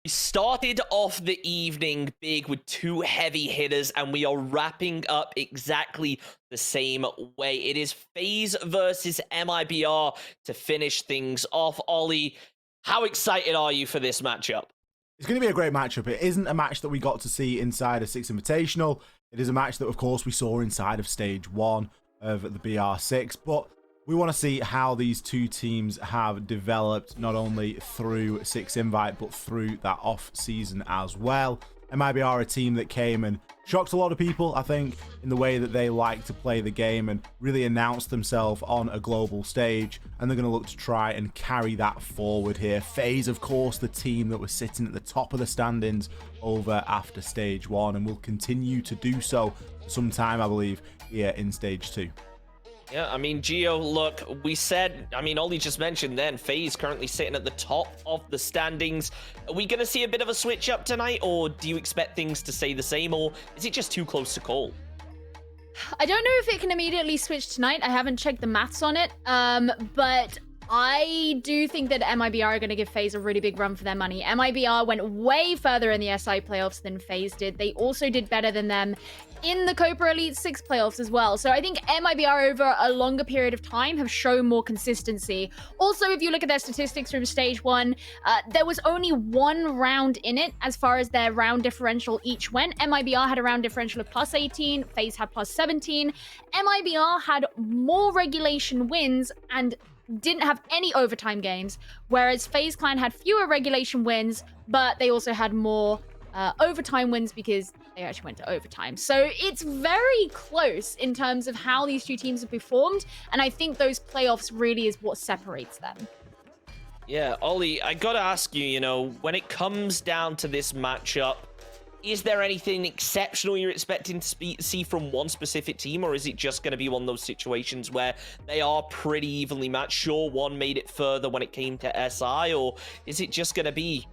We started off the evening big with two heavy hitters, and we are wrapping up exactly the same way. It is FaZe versus MIBR to finish things off. Ollie, how excited are you for this matchup? It's going to be a great matchup. It isn't a match that we got to see inside a Six Invitational. It is a match that, of course, we saw inside of Stage 1 of the BR6, but we want to see how these two teams have developed, not only through Six Invite, but through that off-season as well. MIBR are a team that came and shocked a lot of people, I think, in the way that they like to play the game and really announce themselves on a global stage, and they're going to look to try and carry that forward here. FaZe, of course, the team that was sitting at the top of the standings over after Stage 1, and will continue to do so sometime, I believe, here in Stage 2. Yeah, I mean, Gio, look, we said, Ollie just mentioned then, FaZe currently sitting at the top of the standings. Are we going to see a bit of a switch up tonight, or do you expect things to stay the same, or is it just too close to call? I don't know if it can immediately switch tonight. I haven't checked the maths on it, but I do think that MIBR are going to give FaZe a really big run for their money. MIBR went way further in the SI playoffs than FaZe did. They also did better than them in the Copa Elite 6 playoffs as well. So I think MIBR over a longer period of time have shown more consistency. Also, if you look at their statistics from Stage 1, there was only one round in it as far as their round differential each went. MIBR had a round differential of plus 18, FaZe had plus 17. MIBR had more regulation wins and didn't have any overtime games, whereas FaZe Clan had fewer regulation wins, but they also had more overtime wins because they actually went to overtime. So it's very close in terms of how these two teams have performed, and I think those playoffs really is what separates them. Yeah, Ollie, I gotta ask you, when it comes down to this matchup, is there anything exceptional you're expecting to see from one specific team, or is it just going to be one of those situations where they are pretty evenly matched? Sure, one made it further when it came to SI, or is it just going to be,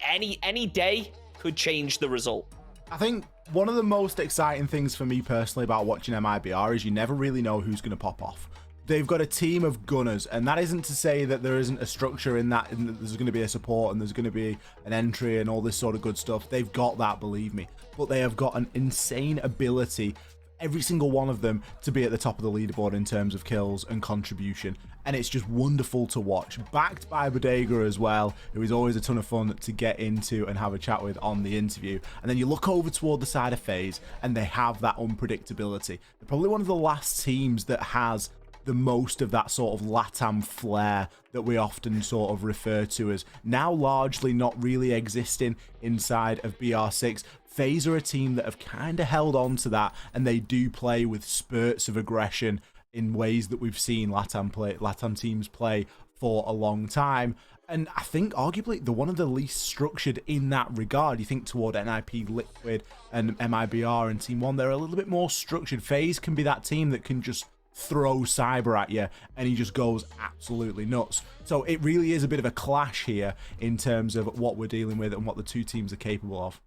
any day could change the result? I think one of the most exciting things for me personally about watching MIBR is you never really know who's going to pop off. They've got a team of gunners, and that isn't to say that there isn't a structure in that, and that there's going to be a support and there's going to be an entry and all this sort of good stuff. They've got that, believe me. But they have got an insane ability, every single one of them, to be at the top of the leaderboard in terms of kills and contribution. And it's just wonderful to watch. Backed by Bodega as well, who is always a ton of fun to get into and have a chat with on the interview. And then you look over toward the side of FaZe, and they have that unpredictability. They're probably one of the last teams that has the most of that sort of LATAM flair that we often sort of refer to as now largely not really existing inside of BR6. FaZe are a team that have kind of held on to that, and they do play with spurts of aggression in ways that we've seen LATAM teams play for a long time. And I think arguably they're one of the least structured in that regard. You think toward NIP, Liquid, and MIBR and Team 1, they're a little bit more structured. FaZe can be that team that can just throw Cyber at you and he just goes absolutely nuts. So it really is a bit of a clash here in terms of what we're dealing with and what the two teams are capable of.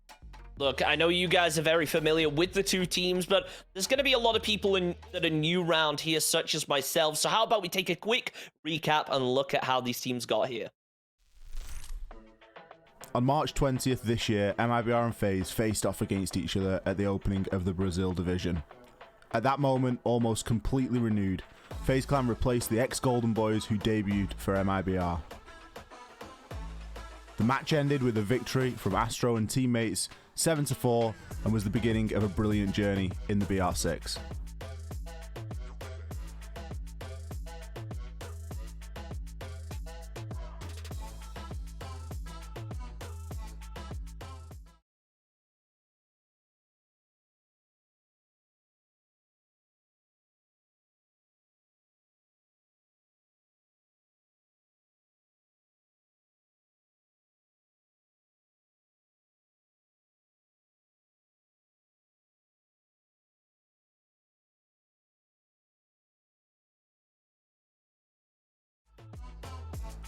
Look, I know you guys are very familiar with the two teams, but there's going to be a lot of people that are new around here, such as myself. So how about we take a quick recap and look at how these teams got here? On March 20th this year, MIBR and FaZe faced off against each other at the opening of the Brazil division. At that moment, almost completely renewed, FaZe Clan replaced the ex-Golden Boys who debuted for MIBR. The match ended with a victory from Astro and teammates 7-4, and was the beginning of a brilliant journey in the BR6.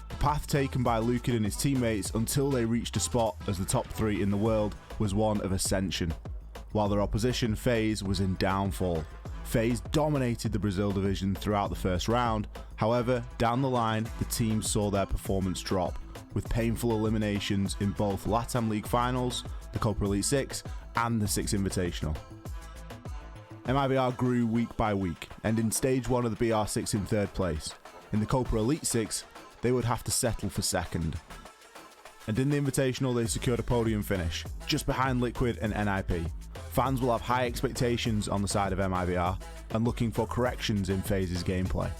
The path taken by Lucan and his teammates until they reached a spot as the top 3 in the world was one of ascension, while their opposition FaZe was in downfall. FaZe dominated the Brazil division throughout the first round. However, down the line, the team saw their performance drop, with painful eliminations in both LATAM League Finals, the Copa Elite 6, and the 6 Invitational. MIBR grew week by week, and in Stage 1 of the BR6 in 3rd place. In the Copa Elite 6, they would have to settle for 2nd. And in the Invitational, they secured a podium finish, just behind Liquid and NIP. Fans will have high expectations on the side of MIBR, and looking for corrections in FaZe's gameplay.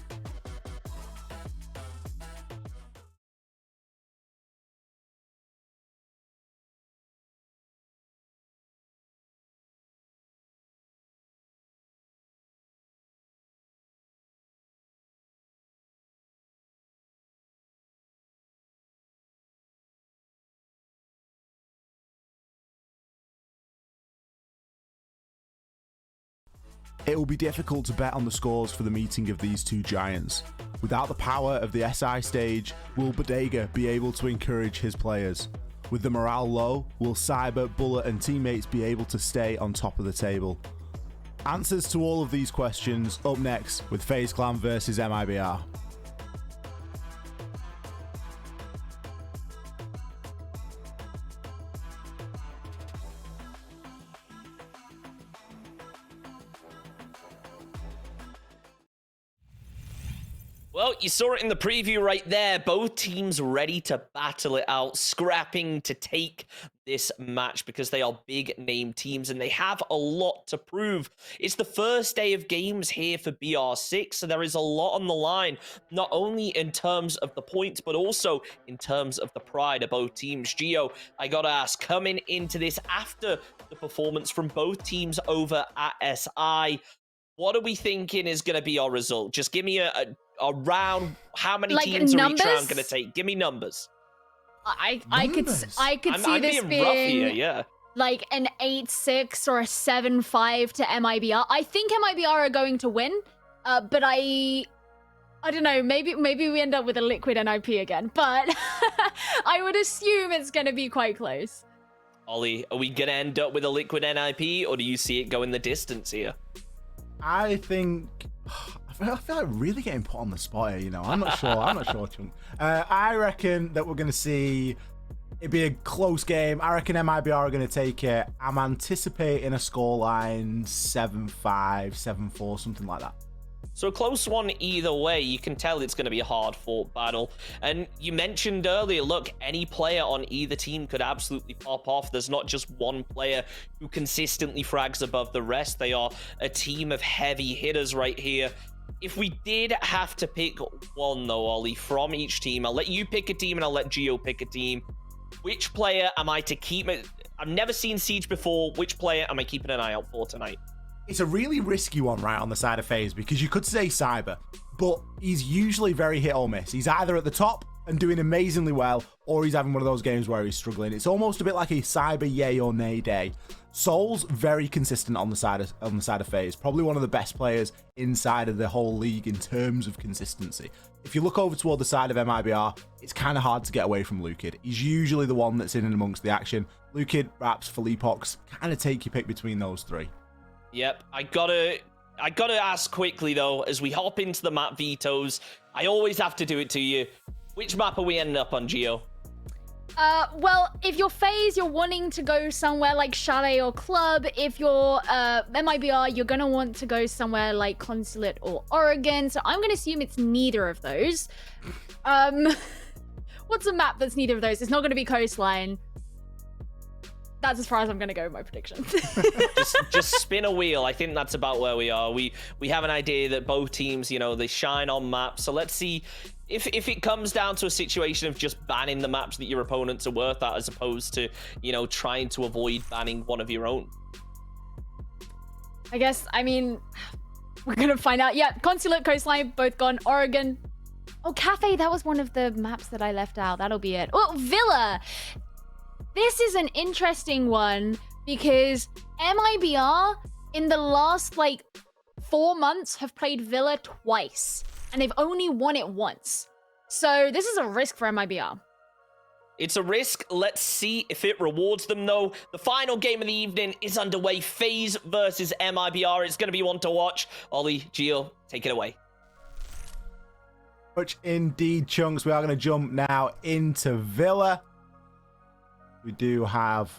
It will be difficult to bet on the scores for the meeting of these two giants. Without the power of the SI stage, will Bodega be able to encourage his players? With the morale low, will Cyber, Bullet and teammates be able to stay on top of the table? Answers to all of these questions up next with FaZe Clan versus MIBR. Well, you saw it in the preview right there. Both teams ready to battle it out, scrapping to take this match because they are big name teams and they have a lot to prove. It's the first day of games here for BR6, so there is a lot on the line, not only in terms of the points, but also in terms of the pride of both teams. Gio, I gotta ask, coming into this after the performance from both teams over at SI, what are we thinking is going to be our result? Just give me a round. How many teams are each round going to take? Give me numbers. I could see I'm this being rough here, being yeah. like an 8-6 or a 7-5 to MIBR. I think MIBR are going to win, but I don't know. Maybe we end up with a Liquid NIP again, but I would assume it's going to be quite close. Ollie, are we going to end up with a Liquid NIP, or do you see it going the distance here? I think I feel like really getting put on the spot here, you know. I'm not sure, Chunk. I reckon that we're going to see it be a close game. I reckon MIBR are going to take it. I'm anticipating a scoreline 7-5, 7-4, something like that. So a close one either way. You can tell it's going to be a hard-fought battle. And you mentioned earlier, look, any player on either team could absolutely pop off. There's not just one player who consistently frags above the rest. They are a team of heavy hitters right here. If we did have to pick one, though, Ollie, from each team, I'll let you pick a team and I'll let Gio pick a team. Which player am I to keep? I've never seen Siege before. Which player am I keeping an eye out for tonight? It's a really risky one right on the side of FaZe because you could say Cyber, but he's usually very hit or miss. He's either at the top and doing amazingly well, or he's having one of those games where he's struggling. It's almost a bit like a Cyber yay or nay day. Soul's very consistent on the side of FaZe, probably one of the best players inside of the whole league in terms of consistency. If you look over toward the side of MIBR, it's kind of hard to get away from Lucid. He's usually the one that's in and amongst the action. Lucid, Raps, Philippox, kind of take your pick between those three. Yep, I gotta ask quickly though, as we hop into the map vetoes, I always have to do it to you. Which map are we ending up on, Gio? Well, if you're FaZe, you're wanting to go somewhere like Chalet or Club. If you're MIBR, you're gonna want to go somewhere like Consulate or Oregon. So I'm gonna assume it's neither of those. What's a map that's neither of those? It's not gonna be Coastline. That's as far as I'm going to go with my prediction. just spin a wheel. I think that's about where we are. We have an idea that both teams, you know, they shine on maps. So let's see if it comes down to a situation of just banning the maps that your opponents are worth at, as opposed to, you know, trying to avoid banning one of your own. I guess, I mean, we're going to find out. Yeah, Consulate, Coastline, both gone. Oregon. Oh, Cafe, that was one of the maps that I left out. That'll be it. Oh, Villa. This is an interesting one because MIBR in the last 4 months have played Villa twice and they've only won it once. So this is a risk for MIBR. It's a risk. Let's see if it rewards them, though. The final game of the evening is underway. FaZe versus MIBR. It's going to be one to watch. Ollie, Gio, take it away. much indeed, Chunks. We are going to jump now into Villa. We do have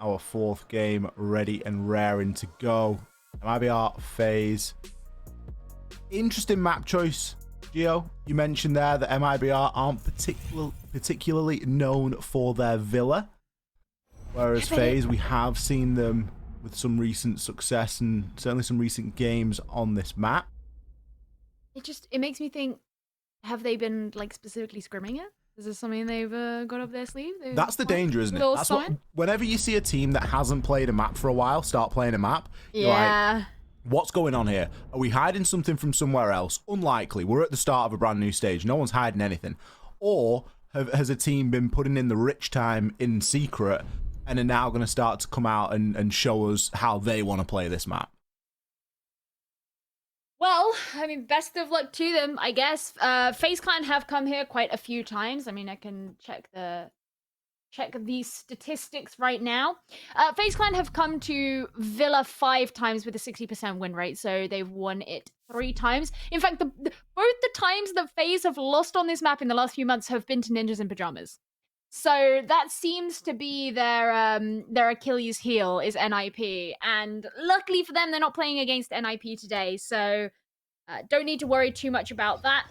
our fourth game ready and raring to go. MIBR FaZe. Interesting map choice, Gio. You mentioned there that MIBR aren't particularly known for their Villa. Whereas FaZe, we have seen them with some recent success and certainly some recent games on this map. It makes me think, have they been like specifically scrimming it? Is this something they've got up their sleeve? That's the danger, isn't it? That's what, whenever you see a team that hasn't played a map for a while start playing a map, you're like, what's going on here? Are we hiding something from somewhere else? Unlikely. We're at the start of a brand new stage. No one's hiding anything. Or has a team been putting in the rich time in secret and are now going to start to come out and show us how they want to play this map? Well, I mean, best of luck to them, I guess. FaZe Clan have come here quite a few times. I mean, I can check these statistics right now. FaZe Clan have come to Villa 5 times with a 60% win rate, so they've won it 3 times. In fact, both the times that FaZe have lost on this map in the last few months have been to Ninjas in Pajamas. So that seems to be their Achilles heel is NIP, and luckily for them, they're not playing against NIP today, so don't need to worry too much about that.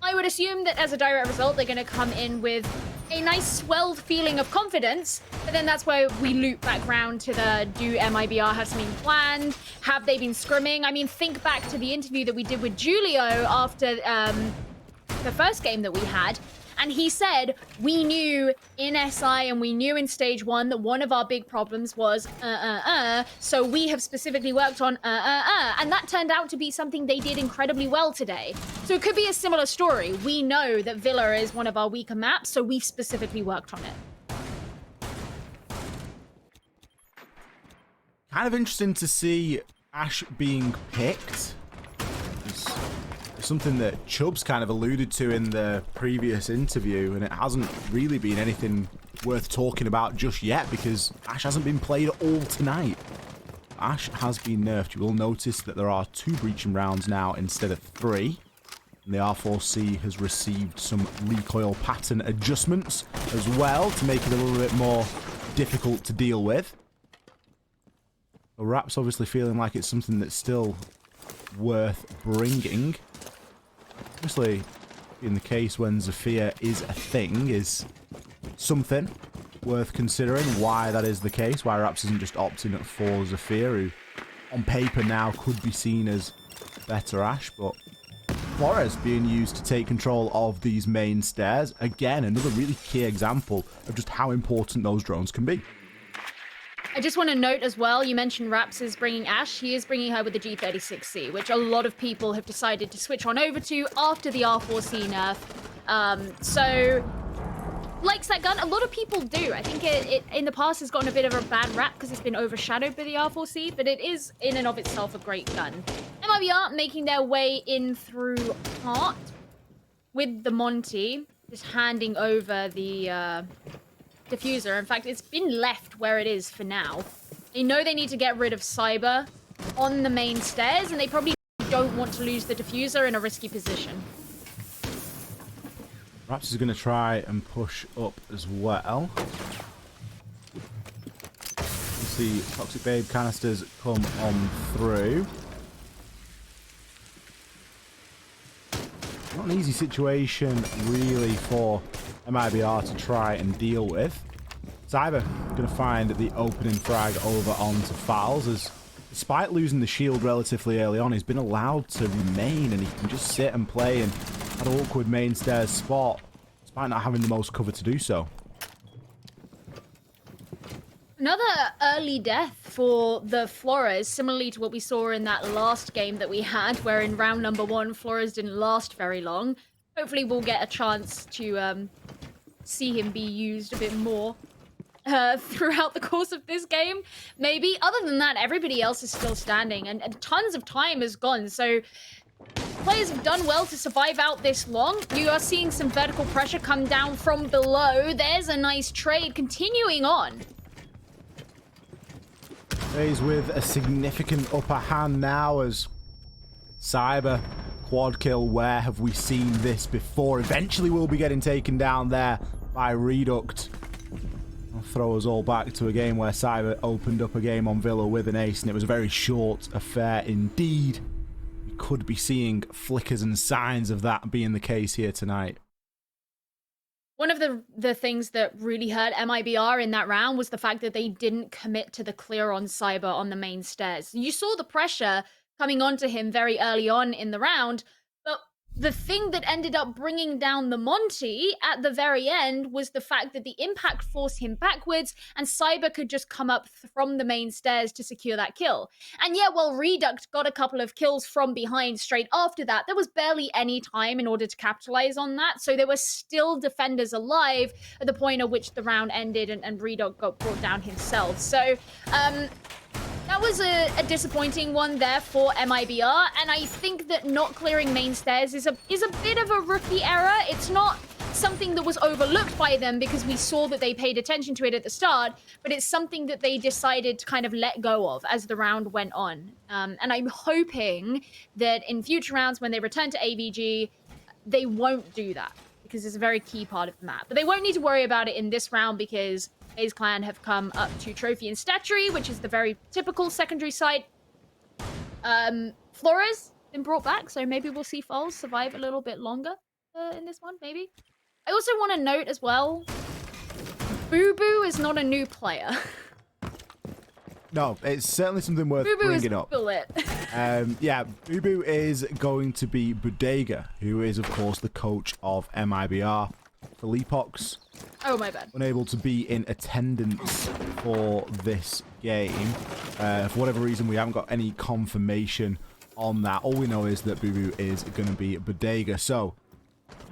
I would assume that as a direct result, they're going to come in with a nice swelled feeling of confidence, but then that's where we loop back round to the, do MIBR have something planned? Have they been scrimming? I mean, think back to the interview that we did with Julio after the first game that we had. And he said, we knew in SI and we knew in stage 1 that one of our big problems was so we have specifically worked on and that turned out to be something they did incredibly well today. So it could be a similar story. We know that Villa is one of our weaker maps, so we've specifically worked on it. Kind of interesting to see Ash being picked. Something that Chubbs kind of alluded to in the previous interview, and it hasn't really been anything worth talking about just yet because Ash hasn't been played all tonight. Ash has been nerfed. You will notice that there are 2 breaching rounds now instead of 3. And the R4C has received some recoil pattern adjustments as well to make it a little bit more difficult to deal with. The Rap's obviously feeling like it's something that's still worth bringing. Obviously, in the case when Zafir is a thing, is something worth considering why that is the case, why Raps isn't just opting for Zafir, who on paper now could be seen as better Ash, but Flores being used to take control of these main stairs. Again, another really key example of just how important those drones can be. I just want to note as well, you mentioned Raps is bringing Ash. He is bringing her with the G36C, which a lot of people have decided to switch on over to after the R4C nerf. So, likes that gun. A lot of people do. I think it in the past has gotten a bit of a bad rap because it's been overshadowed by the R4C, but it is in and of itself a great gun. MIBR making their way in through Heart with the Monty, just handing over the diffuser. In fact, it's been left where it is for now. They know they need to get rid of Cyber on the main stairs, and they probably don't want to lose the diffuser in a risky position. Raps is going to try and push up as well. You see Toxic Babe canisters come on through. Not an easy situation, really, for MIBR to try and deal with. Cyber going to find the opening frag over onto Fowls, as despite losing the shield relatively early on, he's been allowed to remain and he can just sit and play in that awkward main stairs spot, despite not having the most cover to do so. Another early death for the Flores, similarly to what we saw in that last game that we had, where in round number 1, Flores didn't last very long. Hopefully we'll get a chance to see him be used a bit more throughout the course of this game, maybe. Other than that, everybody else is still standing, and tons of time has gone, so players have done well to survive out this long. You are seeing some vertical pressure come down from below. There's a nice trade continuing on. FaZe with a significant upper hand now as Cyber quad kill. Where have we seen this before? Eventually we'll be getting taken down there by Reduct. I'll throw us all back to a game where Cyber opened up a game on Villa with an ace, and it was a very short affair indeed. We could be seeing flickers and signs of that being the case here tonight. One of the things that really hurt MIBR in that round was the fact that they didn't commit to the clear on Cyber on the main stairs. You saw the pressure coming onto him very early on in the round, but the thing that ended up bringing down the Monty at the very end was the fact that the impact forced him backwards and Cyber could just come up from the main stairs to secure that kill. And yet, while Reduct got a couple of kills from behind straight after that, there was barely any time in order to capitalize on that. So there were still defenders alive at the point at which the round ended and Reduct got brought down himself. So, that was a disappointing one there for MIBR, and I think that not clearing main stairs is a bit of a rookie error. It's not something that was overlooked by them because we saw that they paid attention to it at the start, but it's something that they decided to kind of let go of as the round went on. And I'm hoping that in future rounds when they return to AVG, they won't do that because it's a very key part of the map. But they won't need to worry about it in this round because FaZe Clan have come up to Trophy and Statuary, which is the very typical secondary site. Flores been brought back, so maybe we'll see Falls survive a little bit longer in this one, maybe. I also want to note as well, Boo Boo is not a new player. No, it's certainly something worth Boo Boo bringing is up. bullet. Yeah, Boo Boo is going to be Bodega, who is, of course, the coach of MIBR. Felipox, Oh, my bad. unable to be in attendance for this game. For whatever reason, we haven't got any confirmation on that. All we know is that Boo Boo is going to be Bodega. So,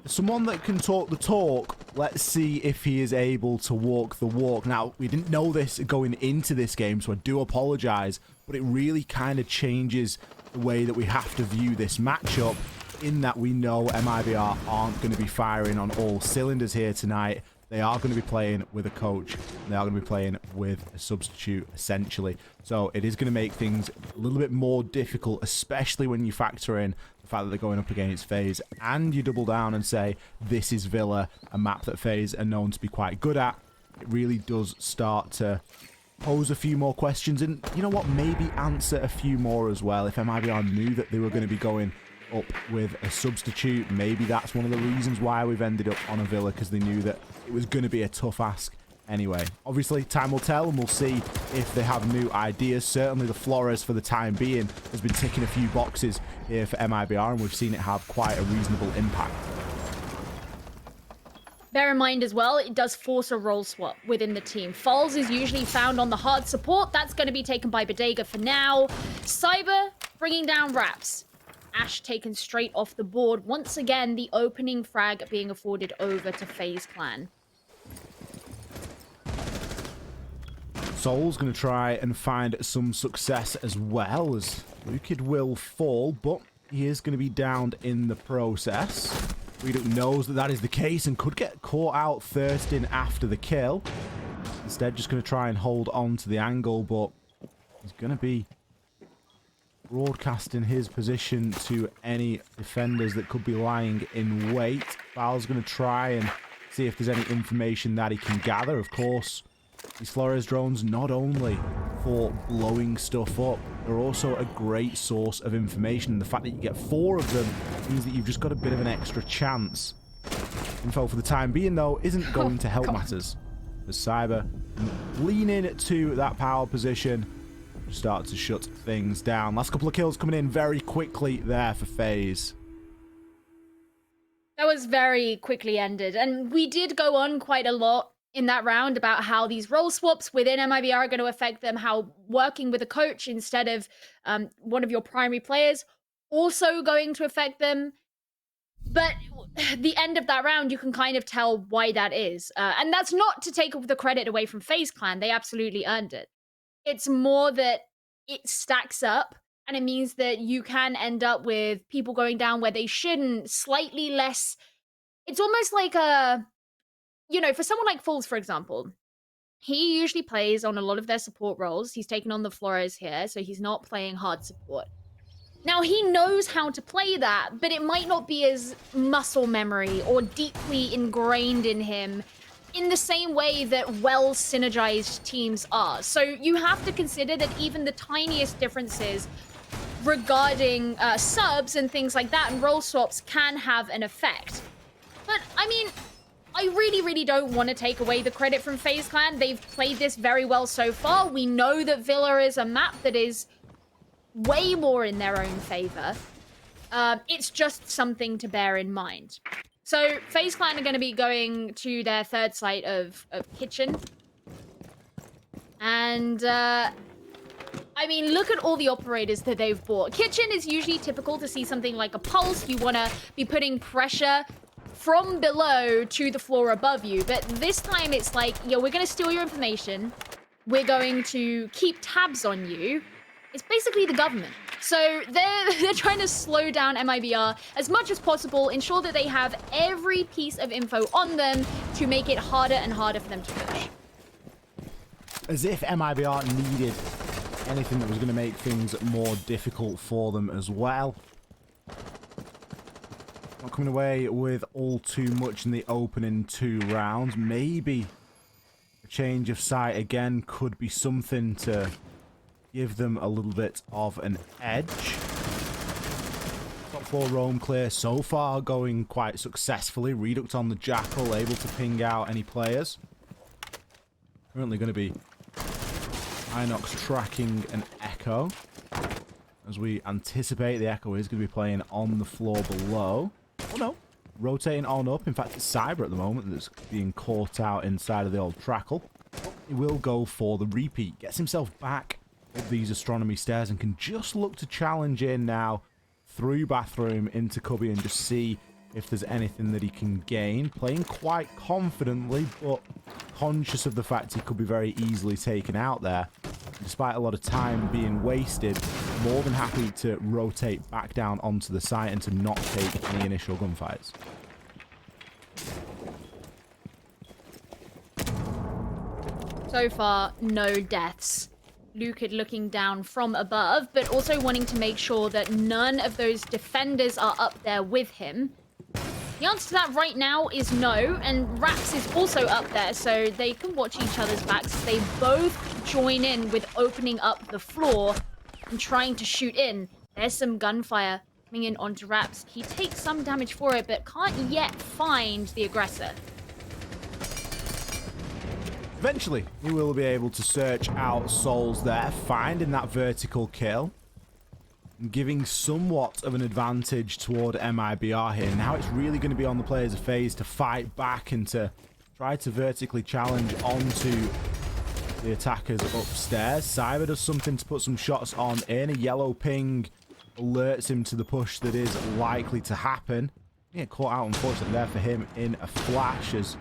someone that can talk the talk, let's see if he is able to walk the walk. Now, we didn't know this going into this game, so I do apologize, but it really kind of changes the way that we have to view this matchup, in that we know MIBR aren't going to be firing on all cylinders here tonight. They are going to be playing with a coach. They are going to be playing with a substitute, essentially. So it is going to make things a little bit more difficult, especially when you factor in the fact that they're going up against FaZe, and you double down and say, this is Villa, a map that FaZe are known to be quite good at. It really does start to pose a few more questions, and you know what, maybe answer a few more as well. If MIBR knew that they were going to be going up with a substitute, maybe that's one of the reasons why we've ended up on a Villa, because they knew that it was going to be a tough ask anyway. Obviously, time will tell, and we'll see if they have new ideas. Certainly the Flores, for the time being, has been ticking a few boxes here for MIBR, and we've seen it have quite a reasonable impact. Bear in mind as well, it does force a role swap within the team. Falls is usually found on the hard support. That's going to be taken by Bodega for now. Cyber bringing down Raps. Ash taken straight off the board. Once again, the opening frag being afforded over to FaZe Clan. Soul's going to try and find some success as well, as Lukid will fall, but he is going to be downed in the process. Reduct knows that that is the case and could get caught out thirsting after the kill. Instead, just going to try and hold on to the angle, but he's going to be broadcasting his position to any defenders that could be lying in wait. Val's going to try and see if there's any information that he can gather. Of course, these Flores drones, not only for blowing stuff up, they're also a great source of information. The fact that you get 4 of them means that you've just got a bit of an extra chance. Info for the time being, though, isn't going to help matters. As Cyber lean in to that power position, start to shut things down. Last couple of kills coming in very quickly there for FaZe. That was very quickly ended, and we did go on quite a lot in that round about how these role swaps within MIBR are going to affect them, how working with a coach instead of one of your primary players also going to affect them. But the end of that round, you can kind of tell why that is. And that's not to take the credit away from FaZe Clan. They absolutely earned it. It's more that it stacks up, and it means that you can end up with people going down where they shouldn't, slightly less. It's almost like for someone like Falls, for example, he usually plays on a lot of their support roles. He's taken on the Flores here, so he's not playing hard support. Now, he knows how to play that, but it might not be as muscle memory or deeply ingrained in him in the same way that well-synergized teams are. So you have to consider that even the tiniest differences regarding subs and things like that and role swaps can have an effect. But, I mean, I really, really don't want to take away the credit from FaZe Clan. They've played this very well so far. We know that Villa is a map that is way more in their own favor. It's just something to bear in mind. So FaZe Clan are going to be going to their third site of Kitchen. And, I mean, look at all the operators that they've bought. Kitchen is usually typical to see something like a Pulse. You want to be putting pressure from below to the floor above you. But this time it's like, yo, we're going to steal your information. We're going to keep tabs on you. It's basically the government. So they're trying to slow down MIBR as much as possible, ensure that they have every piece of info on them to make it harder and harder for them to push. As if MIBR needed anything that was going to make things more difficult for them as well. Not coming away with all too much in the opening 2 rounds. Maybe a change of site again could be something to give them a little bit of an edge. Top 4 roam clear so far, going quite successfully. Redux on the Jackal, able to ping out any players. Currently going to be Inox tracking an Echo. As we anticipate, the Echo is going to be playing on the floor below. Oh no, rotating on up. In fact, it's Cyber at the moment that's being caught out inside of the old Trackle. He will go for the repeat. Gets himself back up these astronomy stairs and can just look to challenge in now through Bathroom into Cubby and just see if there's anything that he can gain. Playing quite confidently, but conscious of the fact he could be very easily taken out there. Despite a lot of time being wasted, more than happy to rotate back down onto the site and to not take any initial gunfights. So far, no deaths. Lucid looking down from above, but also wanting to make sure that none of those defenders are up there with him. The answer to that right now is no, and Raps is also up there, so they can watch each other's backs. They both join in with opening up the floor and trying to shoot in. There's some gunfire coming in onto Raps. He takes some damage for it, but can't yet find the aggressor. Eventually, he will be able to search out souls there, finding that vertical kill. Giving somewhat of an advantage toward MIBR here. Now it's really going to be on the players of FaZe to fight back and to try to vertically challenge onto the attackers upstairs. Cyber does something to put some shots on in. A yellow ping alerts him to the push that is likely to happen. Yeah, caught out unfortunately there for him in a flash as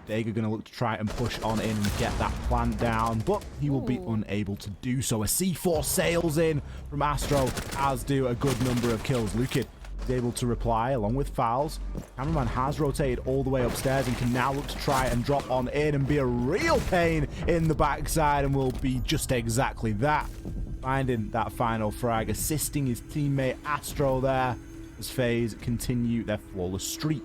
Dega going to look to try and push on in and get that plant down, but he will be unable to do so. A C4 sails in from Astro, as do a good number of kills. Lucid is able to reply along with Fouls. Cameraman has rotated all the way upstairs and can now look to try and drop on in and be a real pain in the backside, and will be just exactly that. Finding that final frag, assisting his teammate Astro there as FaZe continue their flawless streak.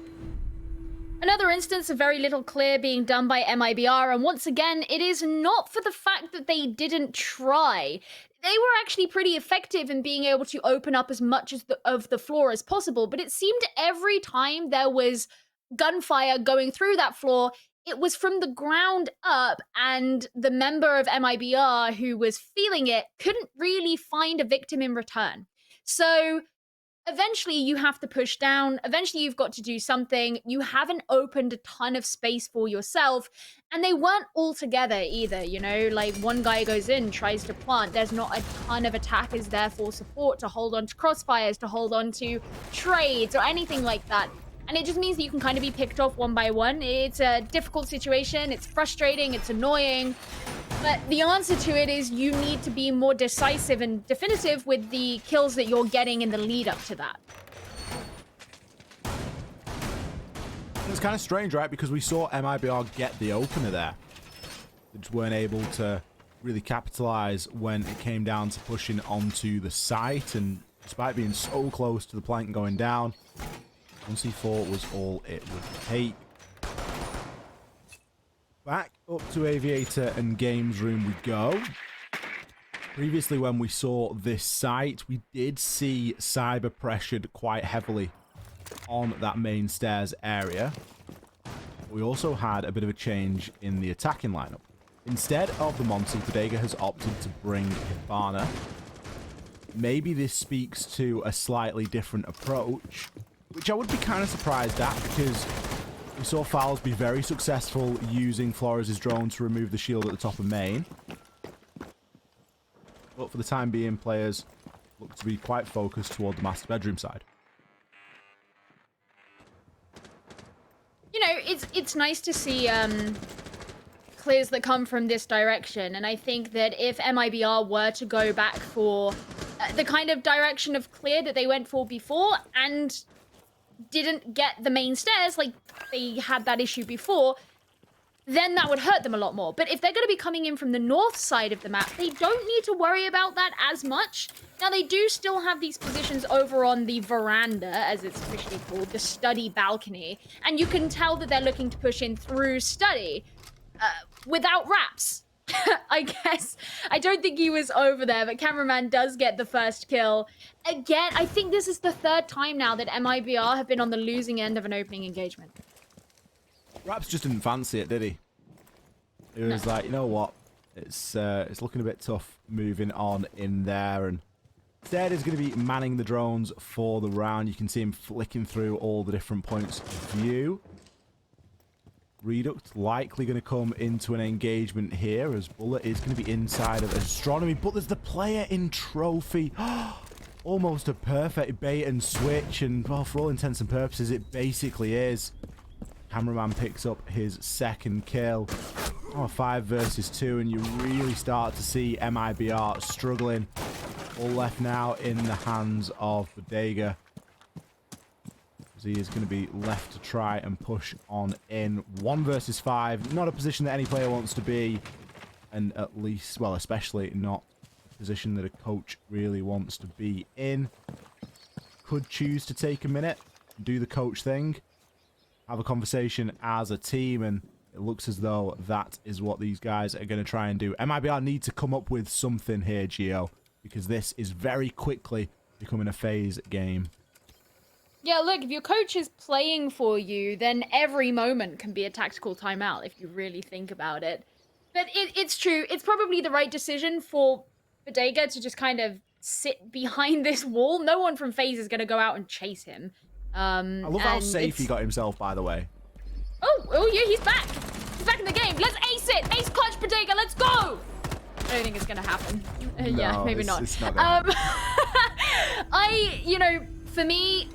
Another instance of very little clear being done by MIBR, and once again, it is not for the fact that they didn't try. They were actually pretty effective in being able to open up as much of the floor as possible, but it seemed every time there was gunfire going through that floor, it was from the ground up, and the member of MIBR who was feeling it couldn't really find a victim in return. So eventually you have to push down. Eventually you've got to do something. You haven't opened a ton of space for yourself, and they weren't all together either, you know, like one guy goes in, tries to plant. There's not a ton of attackers there for support to hold on to crossfires, to hold on to trades or anything like that. And it just means that you can kind of be picked off one by one. It's a difficult situation. It's frustrating. It's annoying. But the answer to it is you need to be more decisive and definitive with the kills that you're getting in the lead up to that. It's kind of strange, right? Because we saw MIBR get the opener there. They just weren't able to really capitalize when it came down to pushing onto the site, and despite being so close to the plank going down. 1C4 was all it would take. Back up to Aviator and Games Room we go. Previously, when we saw this site, we did see Cyber pressured quite heavily on that main stairs area. We also had a bit of a change in the attacking lineup. Instead of the Monty, Bodega has opted to bring Hibana. Maybe this speaks to a slightly different approach, which I would be kind of surprised at, because we saw Fowls be very successful using Flores' drone to remove the shield at the top of main. But for the time being, players look to be quite focused toward the master bedroom side. You know, it's nice to see clears that come from this direction, and I think that if MIBR were to go back for the kind of direction of clear that they went for before and didn't get the main stairs, like they had that issue before, then that would hurt them a lot more. But if they're going to be coming in from the north side of the map, they don't need to worry about that as much. Now, they do still have these positions over on the veranda, as it's officially called, the study balcony. And you can tell that they're looking to push in through study without wraps. I guess. I don't think he was over there, but Cameraman does get the first kill. Again, I think this is the third time now that MIBR have been on the losing end of an opening engagement. Raps just didn't fancy it, did he? He was like, you know what? It's looking a bit tough moving on in there, and instead is going to be manning the drones for the round. You can see him flicking through all the different points of view. Reduct likely going to come into an engagement here, as Bullet is going to be inside of Astronomy, but there's the player in Trophy. Almost a perfect bait and switch, and well, for all intents and purposes, it basically is. Cameraman picks up his second kill. Oh, 5 versus 2, and you really start to see MIBR struggling. All left now in the hands of Bodega, as he is going to be left to try and push on in. 1 versus 5, not a position that any player wants to be, and at least, well, especially not a position that a coach really wants to be in. Could choose to take a minute, do the coach thing, have a conversation as a team, and it looks as though that is what these guys are going to try and do. MIBR need to come up with something here, Gio, because this is very quickly becoming a FaZe game. Yeah, look, if your coach is playing for you, then every moment can be a tactical timeout, if you really think about it. But it's true. It's probably the right decision for Bodega to just kind of sit behind this wall. No one from FaZe is going to go out and chase him. I love how safe he got himself, by the way. Oh yeah, he's back. He's back in the game. Let's ace it. Ace clutch, Bodega. Let's go. I don't think it's going to happen. Yeah, maybe not. It's not gonna For me,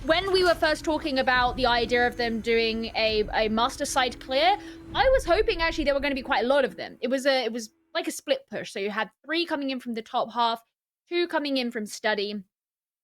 when we were first talking about the idea of them doing a master site clear, I was hoping actually there were going to be quite a lot of them. It was like a split push. So you had 3 coming in from the top half, 2 coming in from study,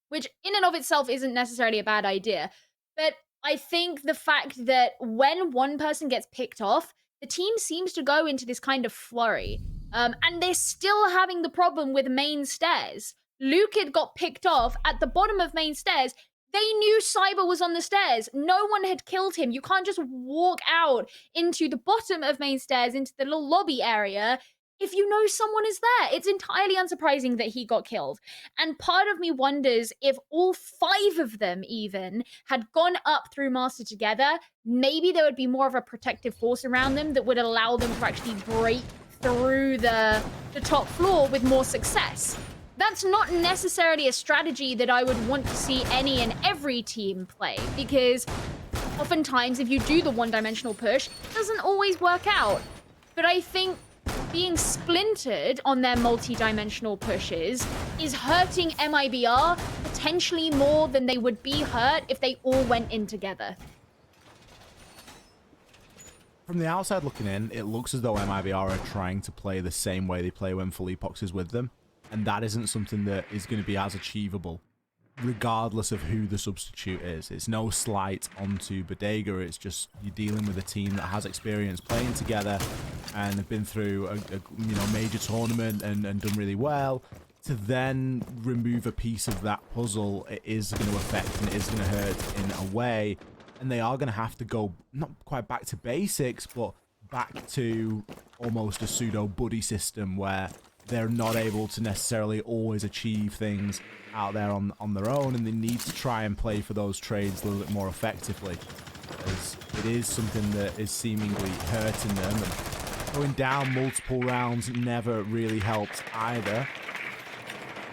which in and of itself isn't necessarily a bad idea. But I think the fact that when one person gets picked off, the team seems to go into this kind of flurry. And they're still having the problem with main stairs. Luke got picked off at the bottom of main stairs. They knew Cyber was on the stairs. No one had killed him. You can't just walk out into the bottom of main stairs, into the little lobby area, if you know someone is there. It's entirely unsurprising that he got killed. And part of me wonders if all 5 of them even had gone up through Master together, maybe there would be more of a protective force around them that would allow them to actually break through the top floor with more success. That's not necessarily a strategy that I would want to see any and every team play, because oftentimes if you do the one-dimensional push, it doesn't always work out. But I think being splintered on their multi-dimensional pushes is hurting MIBR potentially more than they would be hurt if they all went in together. From the outside looking in, it looks as though MIBR are trying to play the same way they play when Philippox is with them. And that isn't something that is going to be as achievable, regardless of who the substitute is. It's no slight onto Bodega. It's just you're dealing with a team that has experience playing together and have been through a major tournament and done really well. to then remove a piece of that puzzle, it is going to affect and it is going to hurt in a way. And they are going to have to go, not quite back to basics, but back to almost a pseudo buddy system where they're not able to necessarily always achieve things out there on their own, and they need to try and play for those trades a little bit more effectively, as it is something that is seemingly hurting them. And going down multiple rounds never really helps either.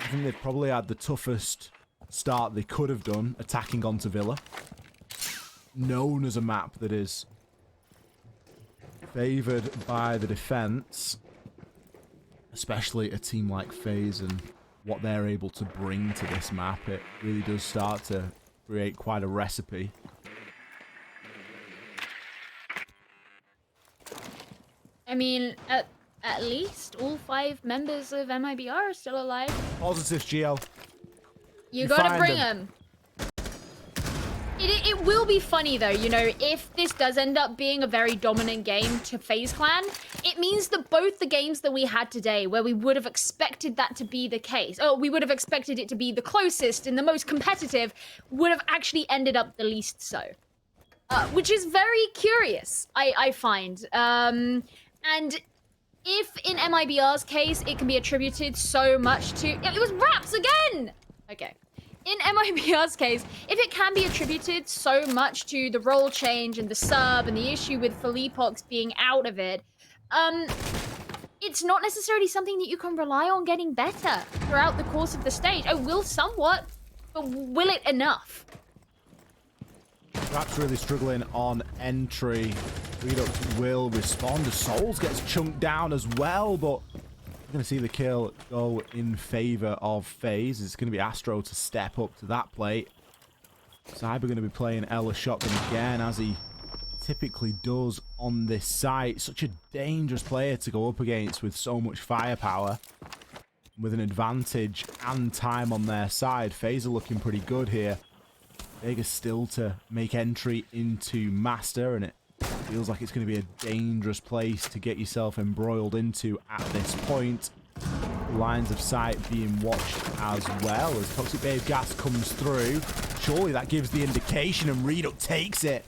I think they've probably had the toughest start they could have done, attacking onto Villa. Known as a map that is favoured by the defence, especially a team like FaZe and what they're able to bring to this map. It really does start to create quite a recipe. I mean, at least all 5 members of MIBR are still alive. Positives, Gio. You gotta bring them. It will be funny though, you know, if this does end up being a very dominant game to FaZe Clan, it means that both the games that we had today, where we would have expected that to be the case, or we would have expected it to be the closest and the most competitive, would have actually ended up the least so. Which is very curious, I find. And if in MIBR's case, it can be attributed so much to... It was Raps again! Okay. In MIBR's case, if it can be attributed so much to the role change and the sub and the issue with Philippox being out of it, it's not necessarily something that you can rely on getting better throughout the course of the stage. It will somewhat, but will it enough? Perhaps really struggling on entry. Redux will respond. The Souls gets chunked down as well, but we're going to see the kill go in favor of FaZe. It's going to be Astro to step up to that plate. Cyber going to be playing Ella shotgun again, as he typically does on this site. Such a dangerous player to go up against with so much firepower, with an advantage and time on their side. FaZe are looking pretty good here. Vegas still to make entry into Master, and it feels like it's going to be a dangerous place to get yourself embroiled into at this point. Lines of sight being watched as well as Toxic Babe Gas comes through. Surely that gives the indication, and Redux takes it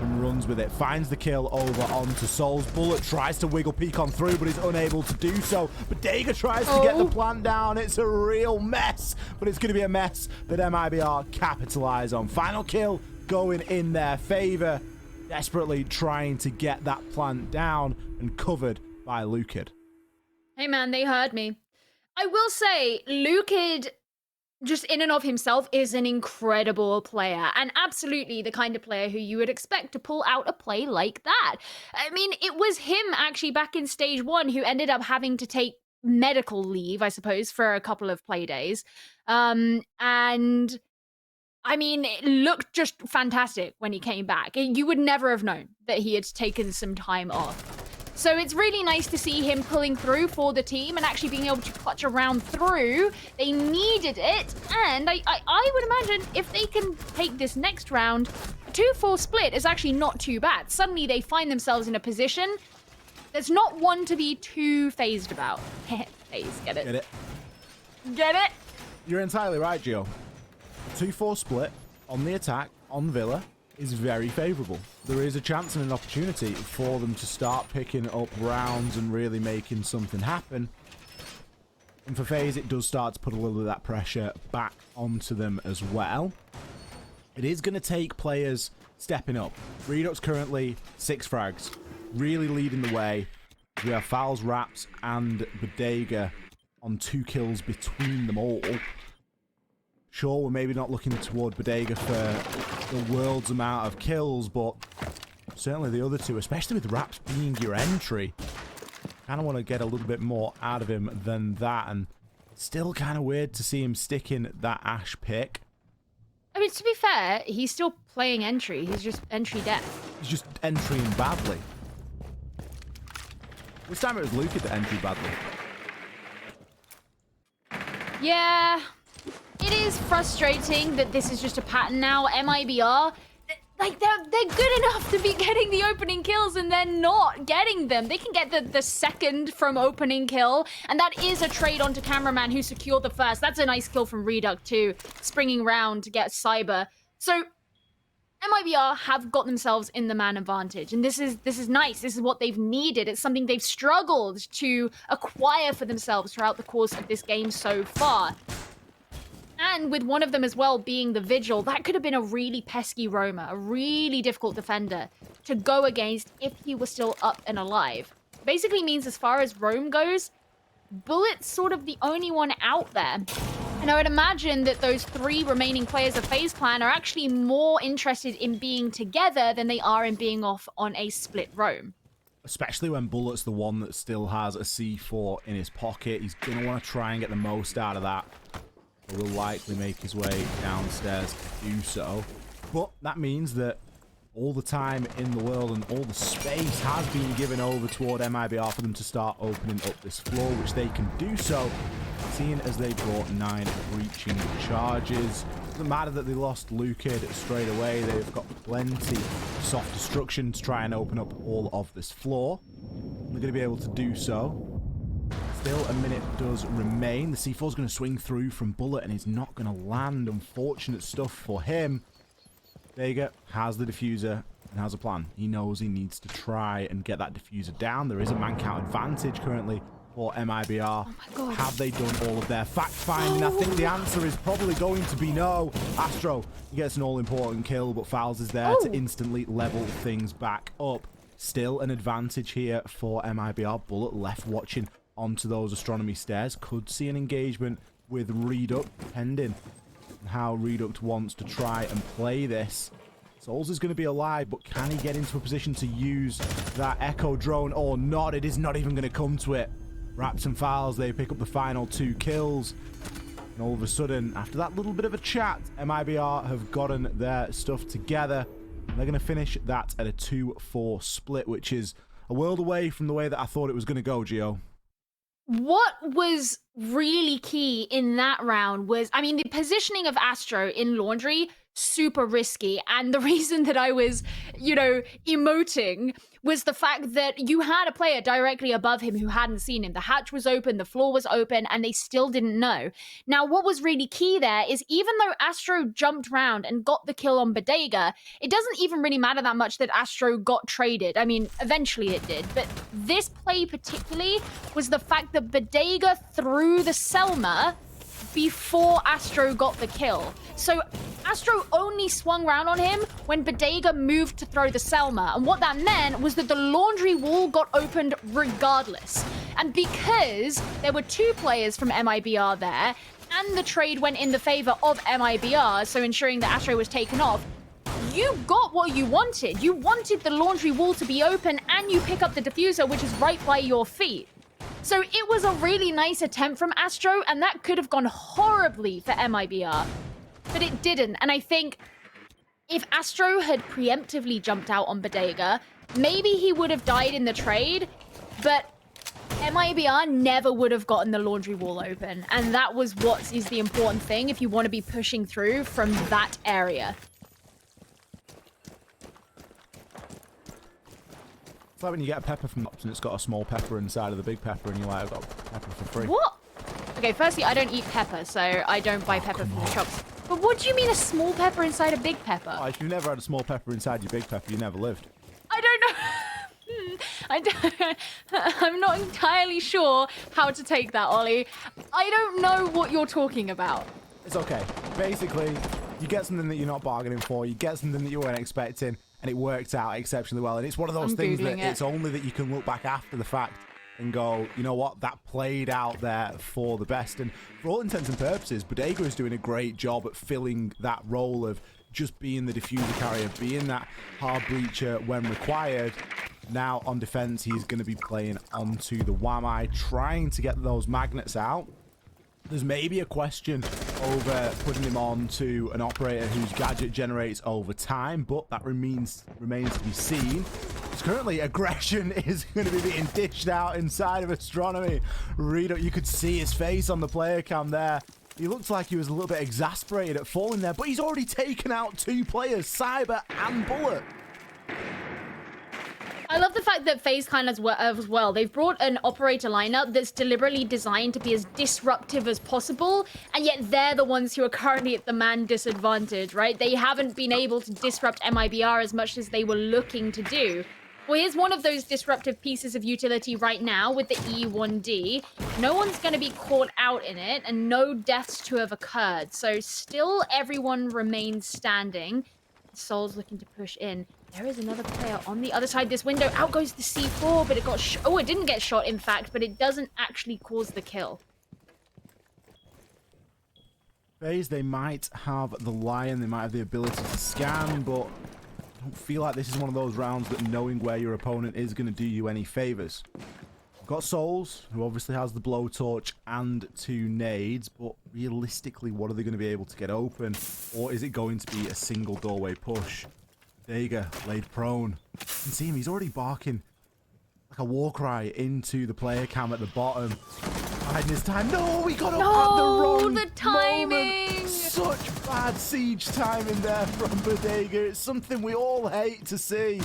and runs with it. Finds the kill over onto Souls. Bullet tries to wiggle peek on through, but is unable to do so. But Dega tries to get the plant down. It's a real mess, but it's going to be a mess that MIBR capitalize on. Final kill going in their favor. Desperately trying to get that plant down and covered by Lukid. Hey man, they heard me. I will say, Lukid, just in and of himself, is an incredible player, and absolutely the kind of player who you would expect to pull out a play like that. I mean, it was him actually back in stage 1 who ended up having to take medical leave, I suppose, for a couple of play days. And I mean, it looked just fantastic when he came back. You would never have known that he had taken some time off. So it's really nice to see him pulling through for the team and actually being able to clutch a round through. They needed it, and I would imagine if they can take this next round, a 2-4 split is actually not too bad. Suddenly they find themselves in a position that's not one to be too phased about. FaZe, get it? Get it? Get it? You're entirely right, Gio. 2-4 split on the attack on Villa is very favourable. There is a chance and an opportunity for them to start picking up rounds and really making something happen. And for FaZe, it does start to put a little of that pressure back onto them as well. It is going to take players stepping up. Redux currently 6 frags, really leading the way. We have Fouls, Raps, and Bodega on 2 kills between them all. Sure, we're maybe not looking toward Bodega for the world's amount of kills, but certainly the other two, especially with Raps being your entry, kind of want to get a little bit more out of him than that, and still kind of weird to see him sticking that Ash pick. I mean, to be fair, he's still playing entry. He's just entry death. He's just entering badly. This time it was Luca that entered badly. Yeah. It is frustrating that this is just a pattern now. MIBR, like they're good enough to be getting the opening kills and they're not getting them. They can get the second from opening kill, and that is a trade onto Cameraman who secured the first. That's a nice kill from Reduct too, springing round to get Cyber. So MIBR have got themselves in the man advantage, and this is nice. This is what they've needed. It's something they've struggled to acquire for themselves throughout the course of this game so far. And with one of them as well being the Vigil, that could have been a really pesky roamer, a really difficult defender to go against if he was still up and alive. Basically means as far as roam goes, Bullet's sort of the only one out there. And I would imagine that those 3 remaining players of FaZe Clan are actually more interested in being together than they are in being off on a split roam. Especially when Bullet's the one that still has a C4 in his pocket. He's going to want to try and get the most out of that. He will likely make his way downstairs to do so. But that means that all the time in the world and all the space has been given over toward MIBR for them to start opening up this floor, which they can do so, seeing as they brought 9 breaching charges. Doesn't matter that they lost Lukid straight away. They've got plenty of soft destruction to try and open up all of this floor. They're going to be able to do so. Still, a minute does remain. The C4 is going to swing through from Bullet, and it's not going to land. Unfortunate stuff for him. Vega has the diffuser and has a plan. He knows he needs to try and get that diffuser down. There is a man count advantage currently for MIBR. Oh my God. Have they done all of their fact-finding? I think the answer is probably going to be no. Astro gets an all-important kill, but Fowls is there to instantly level things back up. Still an advantage here for MIBR. Bullet left watching onto those astronomy stairs. Could see an engagement with Reduct, pending on how Reduct wants to try and play this. Souls is going to be alive, but can he get into a position to use that Echo drone or not? It is not even going to come to it. Raps and Fowls, they pick up the final 2 kills. And all of a sudden, after that little bit of a chat, MIBR have gotten their stuff together. And they're going to finish that at a 2-4 split, which is a world away from the way that I thought it was going to go, Gio. What was really key in that round was, I mean, the positioning of Astro in Laundry, super risky. And the reason that I was, emoting was the fact that you had a player directly above him who hadn't seen him. The hatch was open, the floor was open, and they still didn't know. Now, what was really key there is even though Astro jumped round and got the kill on Bodega, it doesn't even really matter that much that Astro got traded. I mean, eventually it did. But this play particularly was the fact that Bodega threw the Selma before Astro got the kill. So Astro only swung round on him when Bodega moved to throw the Selma. And what that meant was that the laundry wall got opened regardless. And because there were 2 players from MIBR there, and the trade went in the favor of MIBR, so ensuring that Astro was taken off, you got what you wanted. You wanted the laundry wall to be open, and you pick up the diffuser, which is right by your feet. So it was a really nice attempt from Astro, and that could have gone horribly for MIBR. But it didn't, and I think if Astro had preemptively jumped out on Bodega, maybe he would have died in the trade, but MIBR never would have gotten the laundry wall open, and that was what is the important thing if you want to be pushing through from that area. It's like when you get a pepper from Ops and it's got a small pepper inside of the big pepper and you're like, I've got pepper for free. What? Okay, firstly, I don't eat pepper, so I don't buy pepper from the shops. But what do you mean a small pepper inside a big pepper? Oh, if you've never had a small pepper inside your big pepper, you never lived. I don't know. I'm not entirely sure how to take that, Ollie. I don't know what you're talking about. It's okay. Basically, you get something that you're not bargaining for, you get something that you weren't expecting, and it worked out exceptionally well. And it's one of those things that it's only that you can look back after the fact and go, you know what, that played out there for the best. And for all intents and purposes, Bodega is doing a great job at filling that role of just being the diffuser carrier, being that hard breacher when required. Now on defense, he's going to be playing onto the Wamai, trying to get those magnets out. There's maybe a question over putting him on to an operator whose gadget generates over time, but that remains to be seen. Because currently, aggression is going to be being dished out inside of Astronomy. Redo, you could see his face on the player cam there. He looked like he was a little bit exasperated at falling there, but he's already taken out 2 players, Cyber and Bullet. I love the fact that FaZe kind as well. They've brought an operator lineup that's deliberately designed to be as disruptive as possible, and yet they're the ones who are currently at the man disadvantage, right? They haven't been able to disrupt MIBR as much as they were looking to do. Well, here's one of those disruptive pieces of utility right now with the E1D. No one's going to be caught out in it, and no deaths to have occurred. So still everyone remains standing. Soul's looking to push in. There is another player on the other side of this window. Out goes the C4, but it got shot. Oh, it didn't get shot, in fact, but it doesn't actually cause the kill. FaZe, they might have the Lion, they might have the ability to scan, but I don't feel like this is one of those rounds that knowing where your opponent is going to do you any favors. We've got Souls, who obviously has the blowtorch and 2 nades, but realistically, what are they going to be able to get open? Or is it going to be a single doorway push? Dagger laid prone. You can see him, he's already barking like a war cry into the player cam at the bottom. Hiding his time. No, we got up at the wrong the timing! moment. Such bad siege timing there from Bodega. It's something we all hate to see.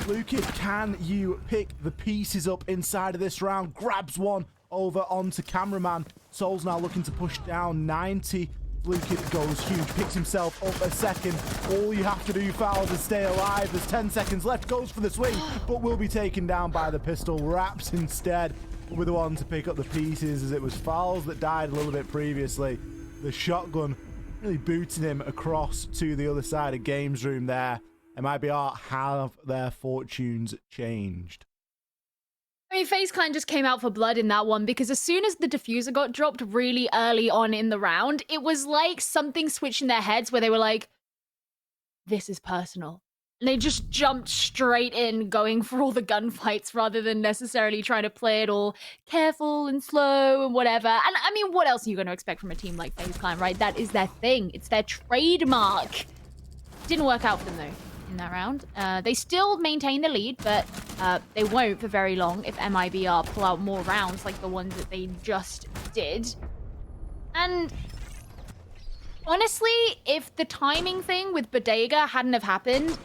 Lucid, can you pick the pieces up inside of this round? Grabs one over onto cameraman. Soul's now looking to push down 90. Lucid goes huge, picks himself up a second. All you have to do, Fowler, is stay alive. There's 10 seconds left, goes for the swing, but will be taken down by the pistol. Wraps instead with the one to pick up the pieces, as it was Fowles that died a little bit previously. The shotgun really booting him across to the other side of Games Room there. MIBR have their fortunes changed. I mean, FaZe Clan just came out for blood in that one, because as soon as the diffuser got dropped really early on in the round, it was like something switched in their heads where they were like, this is personal. And they just jumped straight in, going for all the gunfights rather than necessarily trying to play it all careful and slow and whatever. And I mean, what else are you going to expect from a team like FaZe Clan, right? That is their thing. It's their trademark. Didn't work out for them, though, in that round. They still maintain the lead, but they won't for very long if MIBR pull out more rounds like the ones that they just did. And honestly, if the timing thing with Bodega hadn't have happened,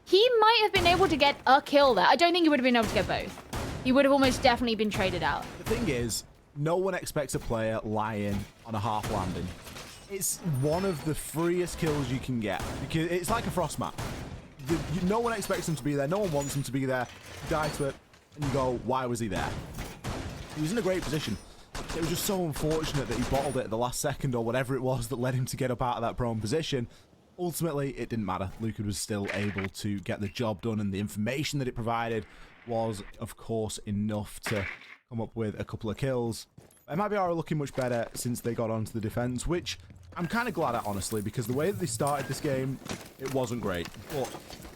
he might have been able to get a kill there. I don't think he would have been able to get both. He would have almost definitely been traded out. The thing is, no one expects a player lying on a half landing. It's one of the freest kills you can get, because it's like a frost map. No one expects him to be there. No one wants him to be there. You die to it, and you go, why was he there? He was in a great position. It was just so unfortunate that he bottled it at the last second or whatever it was that led him to get up out of that prone position. Ultimately, it didn't matter. Lucid was still able to get the job done, and the information that it provided was, of course, enough to come up with a couple of kills. MIBR are looking much better since they got onto the defense, which I'm kind of glad at, honestly, because the way that they started this game, it wasn't great. But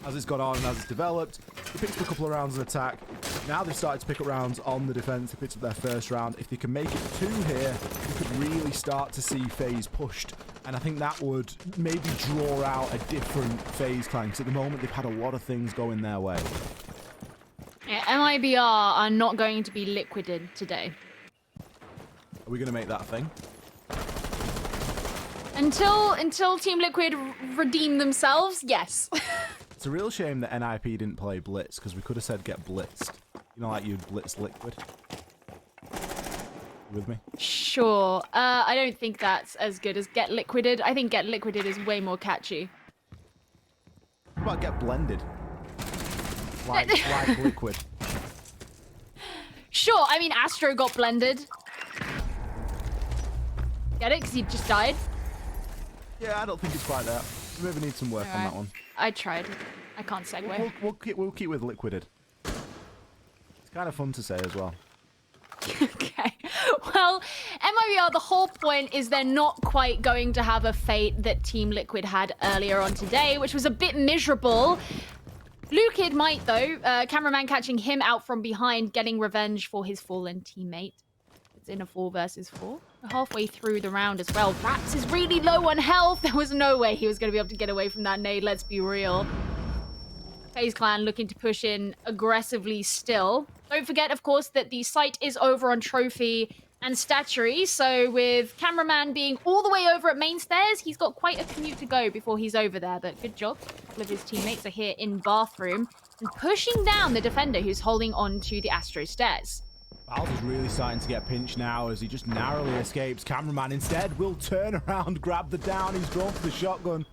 as it's gone on and as it's developed, they picked up a couple of rounds of attack. Now they've started to pick up rounds on the defense. They picked up their first round. If they can make it 2 here, you could really start to see FaZe pushed. And I think that would maybe draw out a different FaZe Clan, because at the moment they've had a lot of things going their way. Yeah, MIBR are not going to be liquided today. Are we going to make that a thing? Until Team Liquid redeem themselves, yes. It's a real shame that NIP didn't play Blitz, because we could have said get blitzed. You know, like you'd blitz Liquid. You with me? Sure. I don't think that's as good as Get Liquided. I think Get Liquided is way more catchy. What about get blended? Like Liquid. Sure, I mean, Astro got blended. Get it? Because he just died? Yeah, I don't think it's quite that. We maybe need some work on that one. I tried. I can't segue. We'll keep with Liquided. It's kind of fun to say as well. Okay. Well, MIBR, the whole point is they're not quite going to have a fate that Team Liquid had earlier on today, which was a bit miserable. Lucid might, though. Cameraman catching him out from behind, getting revenge for his fallen teammate. It's in a 4 versus 4. Halfway through the round as well. Raps is really low on health. There was no way he was going to be able to get away from that nade, let's be real. FaZe Clan looking to push in aggressively still. Don't forget, of course, that the site is over on Trophy and Statuary, so with Cameraman being all the way over at main stairs, he's got quite a commute to go before he's over there, but good job. A couple of his teammates are here in bathroom and pushing down the defender who's holding on to the Astro stairs. FaZe is really starting to get pinched now as he just narrowly escapes. Cameraman instead will turn around, grab the down. He's drawn for the shotgun.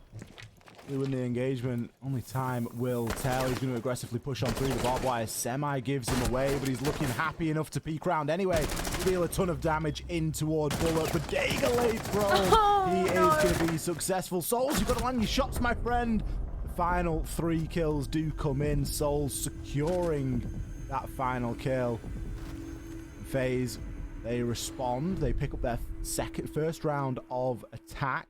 He win the engagement. Only time will tell. He's going to aggressively push on through the barbed wire. Semi gives him away, but he's looking happy enough to peek round anyway. Deal a ton of damage in toward Bullet. Bodega late throw. He is going to be successful. Souls, you've got to land your shots, my friend. The final 3 kills do come in. Souls securing that final kill. FaZe, they respond. They pick up their first round of attack.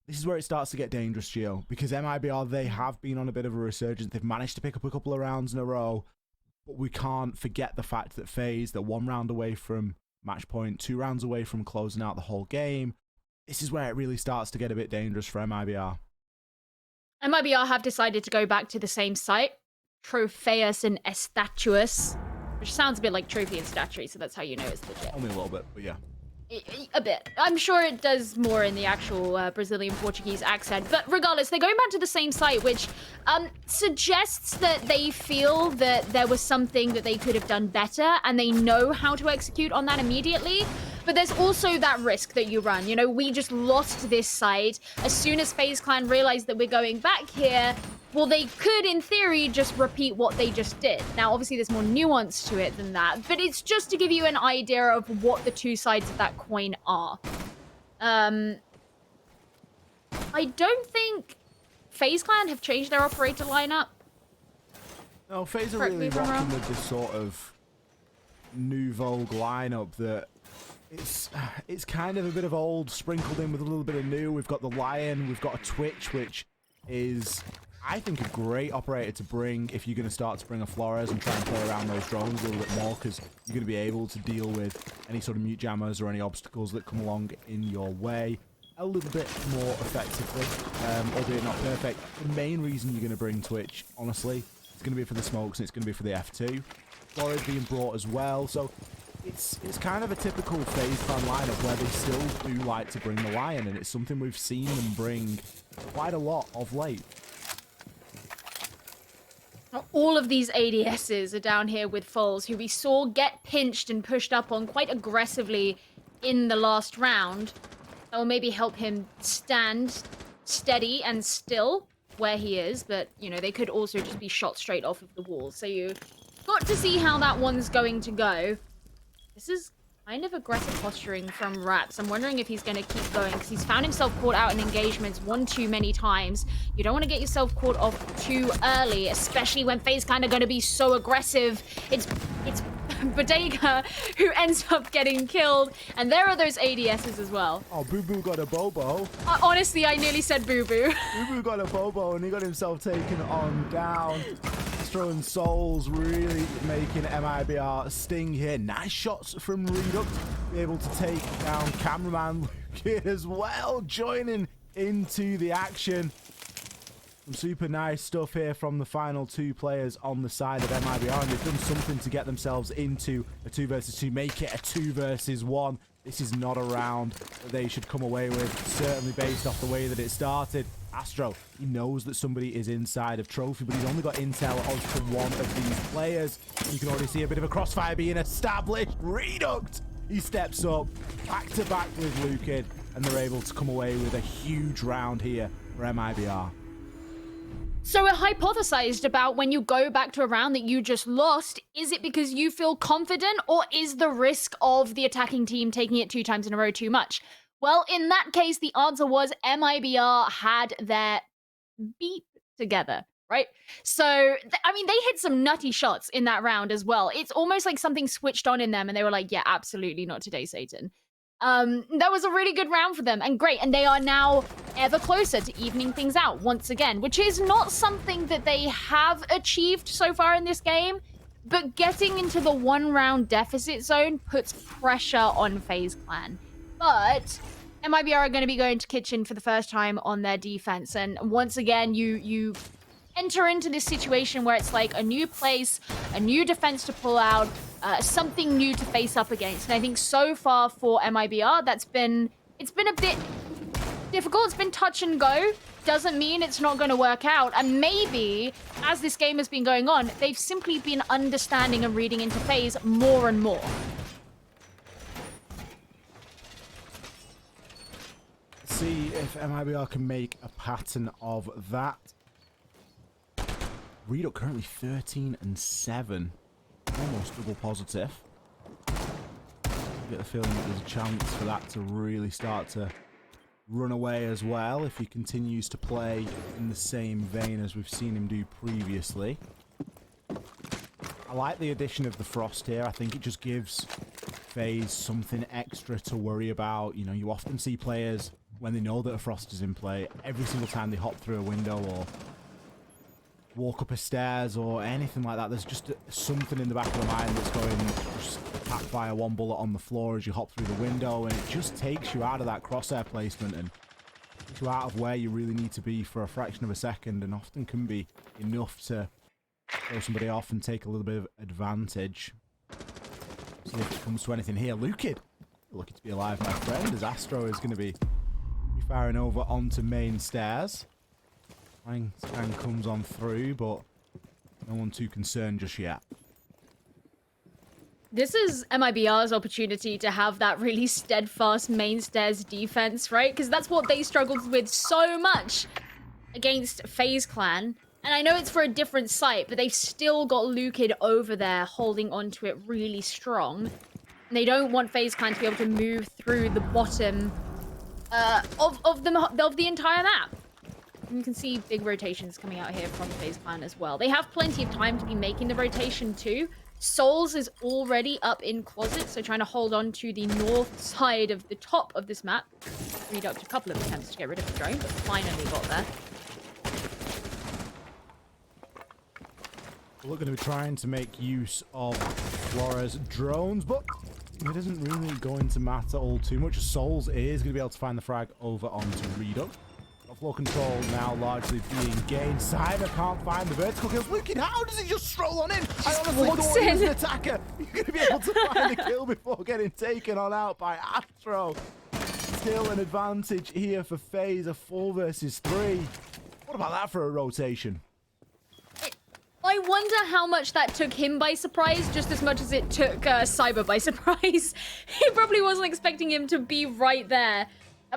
This is where it starts to get dangerous, Gio, because MIBR, they have been on a bit of a resurgence. They've managed to pick up a couple of rounds in a row, but we can't forget the fact that FaZe, they're 1 round away from match point, 2 rounds away from closing out the whole game. This is where it really starts to get a bit dangerous for MIBR. MIBR have decided to go back to the same site, Tropheus and Estatuus, which sounds a bit like Trophy and Statuary, so that's how you know it's legit. Only a little bit, but yeah. A bit. I'm sure it does more in the actual Brazilian Portuguese accent. But regardless, they're going back to the same site, which suggests that they feel that there was something that they could have done better, and they know how to execute on that immediately. But there's also that risk that you run. You know, we just lost this site. As soon as FaZe Clan realized that we're going back here, well, they could, in theory, just repeat what they just did. Now, obviously, there's more nuance to it than that, but it's just to give you an idea of what the 2 sides of that coin are. I don't think FaZe Clan have changed their operator lineup. No, FaZe are really rocking with this sort of new Vogue lineup that it's kind of a bit of old sprinkled in with a little bit of new. We've got the Lion, we've got a Twitch, which is, I think, a great operator to bring if you're going to start to bring a Flores and try and play around those drones a little bit more, because you're going to be able to deal with any sort of mute jammers or any obstacles that come along in your way a little bit more effectively, albeit not perfect. The main reason you're going to bring Twitch, honestly, it's going to be for the smokes and it's going to be for the F2. Flores being brought as well, so it's kind of a typical FaZe Clan lineup where they still do like to bring the Lion, and it's something we've seen them bring quite a lot of late. All of these ADSs are down here with Foles, who we saw get pinched and pushed up on quite aggressively in the last round. That will maybe help him stand steady and still where he is, but, you know, they could also just be shot straight off of the wall. So you got to see how that one's going to go. This is kind of aggressive posturing from Raps. I'm wondering if he's going to keep going, because he's found himself caught out in engagements one too many times. You don't want to get yourself caught off too early, especially when FaZe kind of going to be so aggressive. It's Bodega who ends up getting killed, and there are those ADSs as well. Oh, Boo Boo got a Bobo. Honestly, I nearly said Boo Boo. Boo Boo got a Bobo, and he got himself taken on down. Throwing Souls really making MIBR sting here. Nice shots from Reduct. Be able to take down Cameraman Luke as well, joining into the action. Some super nice stuff here from the final 2 players on the side of MIBR, and they've done something to get themselves into a 2 versus 2, make it a 2 versus 1. This is not a round that they should come away with, certainly based off the way that it started. Astro, he knows that somebody is inside of Trophy, but he's only got intel as to one of these players. You can already see a bit of a crossfire being established. Reduct, he steps up, back to back with Lukin, and they're able to come away with a huge round here for MIBR. So it hypothesized about when you go back to a round that you just lost, is it because you feel confident, or is the risk of the attacking team taking it 2 times in a row too much? Well, in that case, the answer was MIBR had their beat together, right? So, I mean, they hit some nutty shots in that round as well. It's almost like something switched on in them, and they were like, yeah, absolutely not today, Satan. That was a really good round for them, and great. And they are now ever closer to evening things out once again, which is not something that they have achieved so far in this game. But getting into the 1-round deficit zone puts pressure on FaZe Clan. But MIBR are going to be going to kitchen for the first time on their defense. And once again, you enter into this situation where it's like a new place, a new defense to pull out, something new to face up against. And I think so far for MIBR, it's been a bit difficult. It's been touch and go. Doesn't mean it's not going to work out. And maybe as this game has been going on, they've simply been understanding and reading into FaZe more and more. See if MIBR can make a pattern of that. Reduct currently 13-7, almost double positive. I get the feeling that there's a chance for that to really start to run away as well if he continues to play in the same vein as we've seen him do previously. I like the addition of the Frost here. I think it just gives FaZe something extra to worry about. You know, you often see players, when they know that a Frost is in play, every single time they hop through a window or walk up a stairs or anything like that, there's just something in the back of the mind that's going, just tap fire one bullet on the floor as you hop through the window, and it just takes you out of that crosshair placement and takes you out of where you really need to be for a fraction of a second, and often can be enough to throw somebody off and take a little bit of advantage. See if it comes to anything here. Lukid, lucky to be alive, my friend, as Astro is going to be firing over onto main stairs. Flying scan comes on through, but no one too concerned just yet. This is MIBR's opportunity to have that really steadfast main stairs defense, right? Because that's what they struggled with so much against FaZe Clan. And I know it's for a different site, but they've still got Lukid over there holding onto it really strong. And they don't want FaZe Clan to be able to move through the bottom of the entire map. And you can see big rotations coming out here from FaZe Clan as well. They have plenty of time to be making the rotation too. Souls is already up in closet, so trying to hold on to the north side of the top of this map. Reduct a couple of attempts to get rid of the drone, but finally got there. We're going to be trying to make use of Flores drones, but it isn't really going to matter all too much. Souls is going to be able to find the frag over onto Reduct. Floor control now largely being gained. Cyber can't find the vertical kills. Look at how does he just stroll on in? I honestly thought he was an attacker. You're going to be able to find the kill before getting taken on out by Astro. Still an advantage here for FaZe, a 4 versus 3. What about that for a rotation? I wonder how much that took him by surprise, just as much as it took Cyber by surprise. He probably wasn't expecting him to be right there.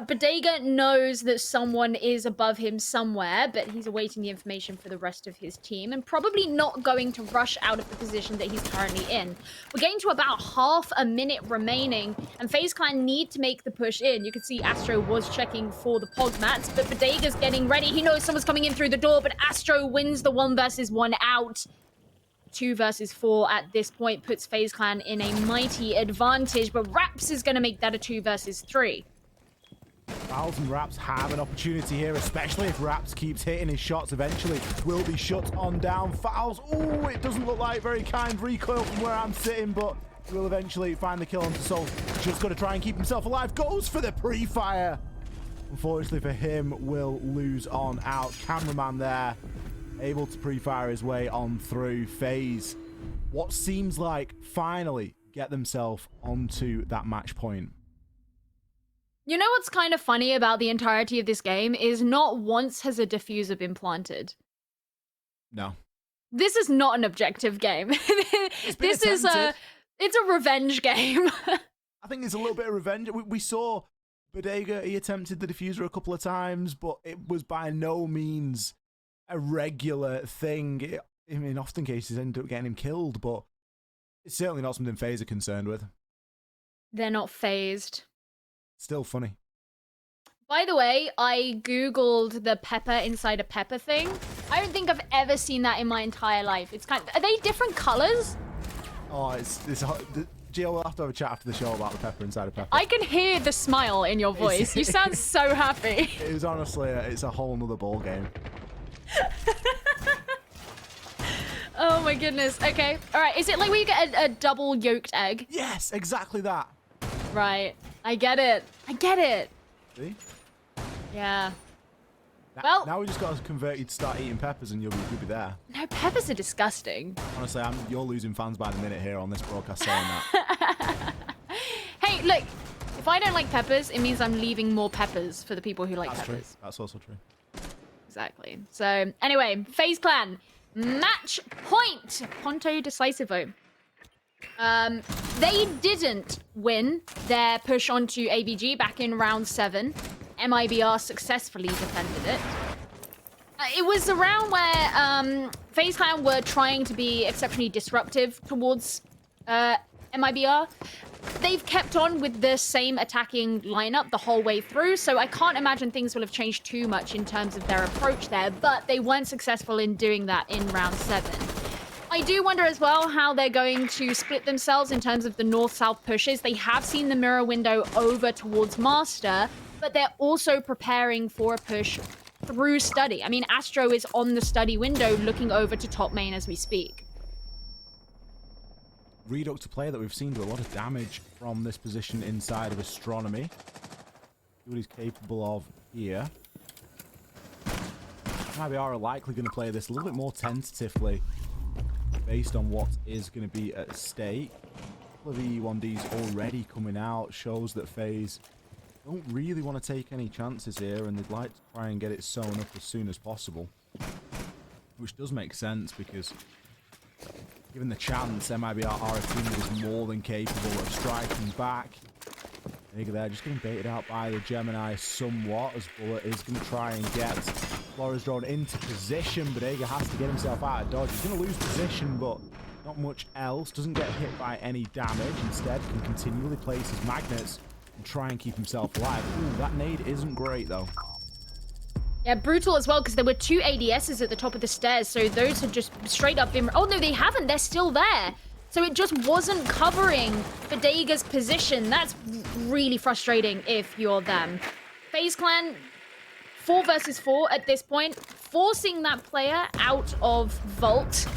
Bodega knows that someone is above him somewhere, but he's awaiting the information for the rest of his team and probably not going to rush out of the position that he's currently in. We're getting to about half a minute remaining, and FaZe Clan need to make the push in. You can see Astro was checking for the pog mats, but Bodega's getting ready. He knows someone's coming in through the door, but Astro wins the 1 versus 1 out. 2 versus 4 at this point puts FaZe Clan in a mighty advantage, but Raps is going to make that a 2 versus 3. Fouls and Raps have an opportunity here, especially if Raps keeps hitting his shots. Eventually will be shut on down. Fouls, ooh, it doesn't look like very kind recoil from where I'm sitting, but he will eventually find the kill onto Soul. Just got to try and keep himself alive. Goes for the pre-fire. Unfortunately for him, will lose on out. Cameraman there, able to pre-fire his way on through. FaZe, what seems like finally get themselves onto that match point. You know what's kind of funny about the entirety of this game is not once has a diffuser been planted. No. This is not an objective game. This is it's a revenge game. I think it's a little bit of revenge. We saw Bodega, he attempted the diffuser a couple of times, but it was by no means a regular thing. In often cases, ended up getting him killed, but it's certainly not something FaZe are concerned with. They're not phased. Still funny. By the way, I googled the pepper inside a pepper thing. I don't think I've ever seen that in my entire life. It's kind of, are they different colors? Oh, it's Gio, we'll have to have a chat after the show about the pepper inside a pepper. I can hear the smile in your voice. You sound so happy. It was honestly, it's a whole nother ball game. Oh my goodness. Okay. All right. Is it like where you get a double yolked egg? Yes, exactly that. Right. I get it. I get it. See? Yeah. Well, now we just got to convert you to start eating peppers and you'll be there. no, peppers are disgusting. Honestly, you're losing fans by the minute here on this broadcast saying that. Hey, look, if I don't like peppers, it means I'm leaving more peppers for the people who like That's peppers. true. That's also true. Exactly. So, anyway, FaZe Clan, match point, Ponto Decisivo. They didn't win their push onto AVG back in round 7. MIBR successfully defended it. It was a round where FaZe Clan were trying to be exceptionally disruptive towards MIBR. They've kept on with the same attacking lineup the whole way through, so I can't imagine things will have changed too much in terms of their approach there, but they weren't successful in doing that in round 7. I do wonder as well how they're going to split themselves in terms of the north-south pushes. They have seen the mirror window over towards Master, but they're also preparing for a push through Study. I mean, Astro is on the Study window looking over to top main as we speak. Reduct, a player that we've seen do a lot of damage from this position inside of Astronomy. See what he's capable of here. MIBR are likely going to play this a little bit more tentatively based on what is going to be at stake. A couple of E1Ds already coming out shows that FaZe don't really want to take any chances here, and they'd like to try and get it sewn up as soon as possible. Which does make sense because, given the chance, MIBR are a team that is more than capable of striking back. They're just getting baited out by the Gemini somewhat, as Bullet is going to try and get Flores drawn into position. Bodega has to get himself out of dodge. He's going to lose position, but not much else. Doesn't get hit by any damage. Instead, can continually place his magnets and try and keep himself alive. Ooh, that nade isn't great, though. Yeah, brutal as well, because there were 2 ADSs at the top of the stairs, so those had just straight up been... Oh, no, they haven't. They're still there. So it just wasn't covering Bodega's position. That's really frustrating if you're them. FaZe Clan, 4 versus 4 at this point, forcing that player out of Vault.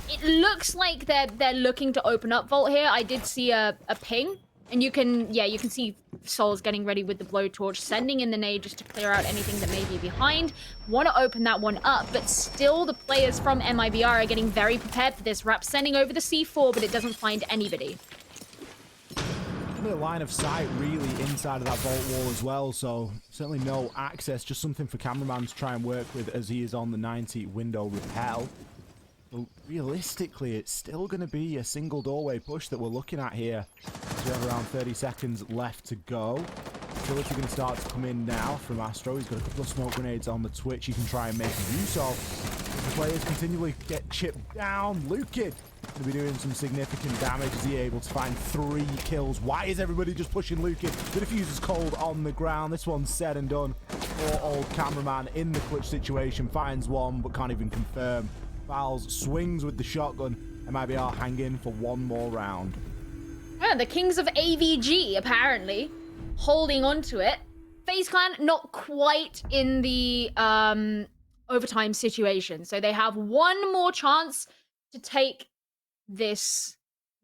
It looks like they're looking to open up Vault here. I did see a ping. And you can see Souls getting ready with the blowtorch, sending in the nade just to clear out anything that may be behind. Want to open that one up, but still the players from MIBR are getting very prepared for this. Rap sending over the C4, but it doesn't find anybody. A line of sight really inside of that vault wall as well, so certainly no access, just something for cameraman to try and work with as he is on the 90 window repel. But realistically, it's still going to be a single doorway push that we're looking at here. We have around 30 seconds left to go. Utility going to start to come in now from Astro. He's got a couple of smoke grenades on the Twitch he can try and make use of. The players continually get chipped down. Lukid going to be doing some significant damage. Is he able to find 3 kills? Why is everybody just pushing Lukid? The diffuse is cold on the ground. This one's said and done. Poor old cameraman in the clutch situation. Finds one, but can't even confirm. Fouls, swings with the shotgun. MIBR hang in for one more round. Yeah, the Kings of AVG, apparently, holding on to it. FaZe Clan, not quite in the overtime situation. So they have one more chance to take this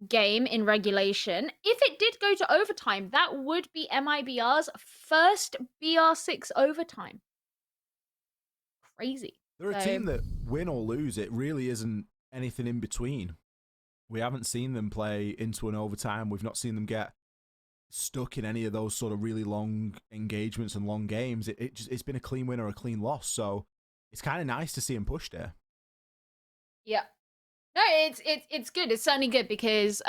game in regulation. If it did go to overtime, that would be MIBR's first BR6 overtime. Crazy. They're a team that win or lose, it really isn't anything in between. We haven't seen them play into an overtime. We've not seen them get stuck in any of those sort of really long engagements and long games. It's been a clean win or a clean loss. So it's kind of nice to see them push there. Yeah. No, it's good. It's certainly good because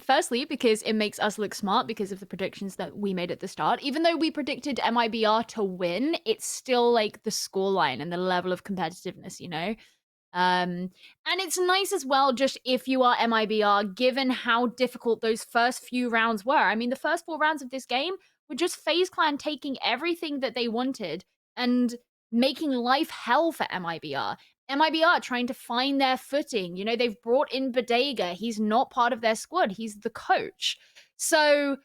firstly, because it makes us look smart because of the predictions that we made at the start. Even though we predicted MIBR to win, it's still like the scoreline and the level of competitiveness, you know? And it's nice as well, just if you are MIBR, given how difficult those first few rounds were. I mean, the first 4 rounds of this game were just FaZe Clan taking everything that they wanted and making life hell for MIBR. MIBR trying to find their footing. You know, they've brought in Bodega. He's not part of their squad. He's the coach. So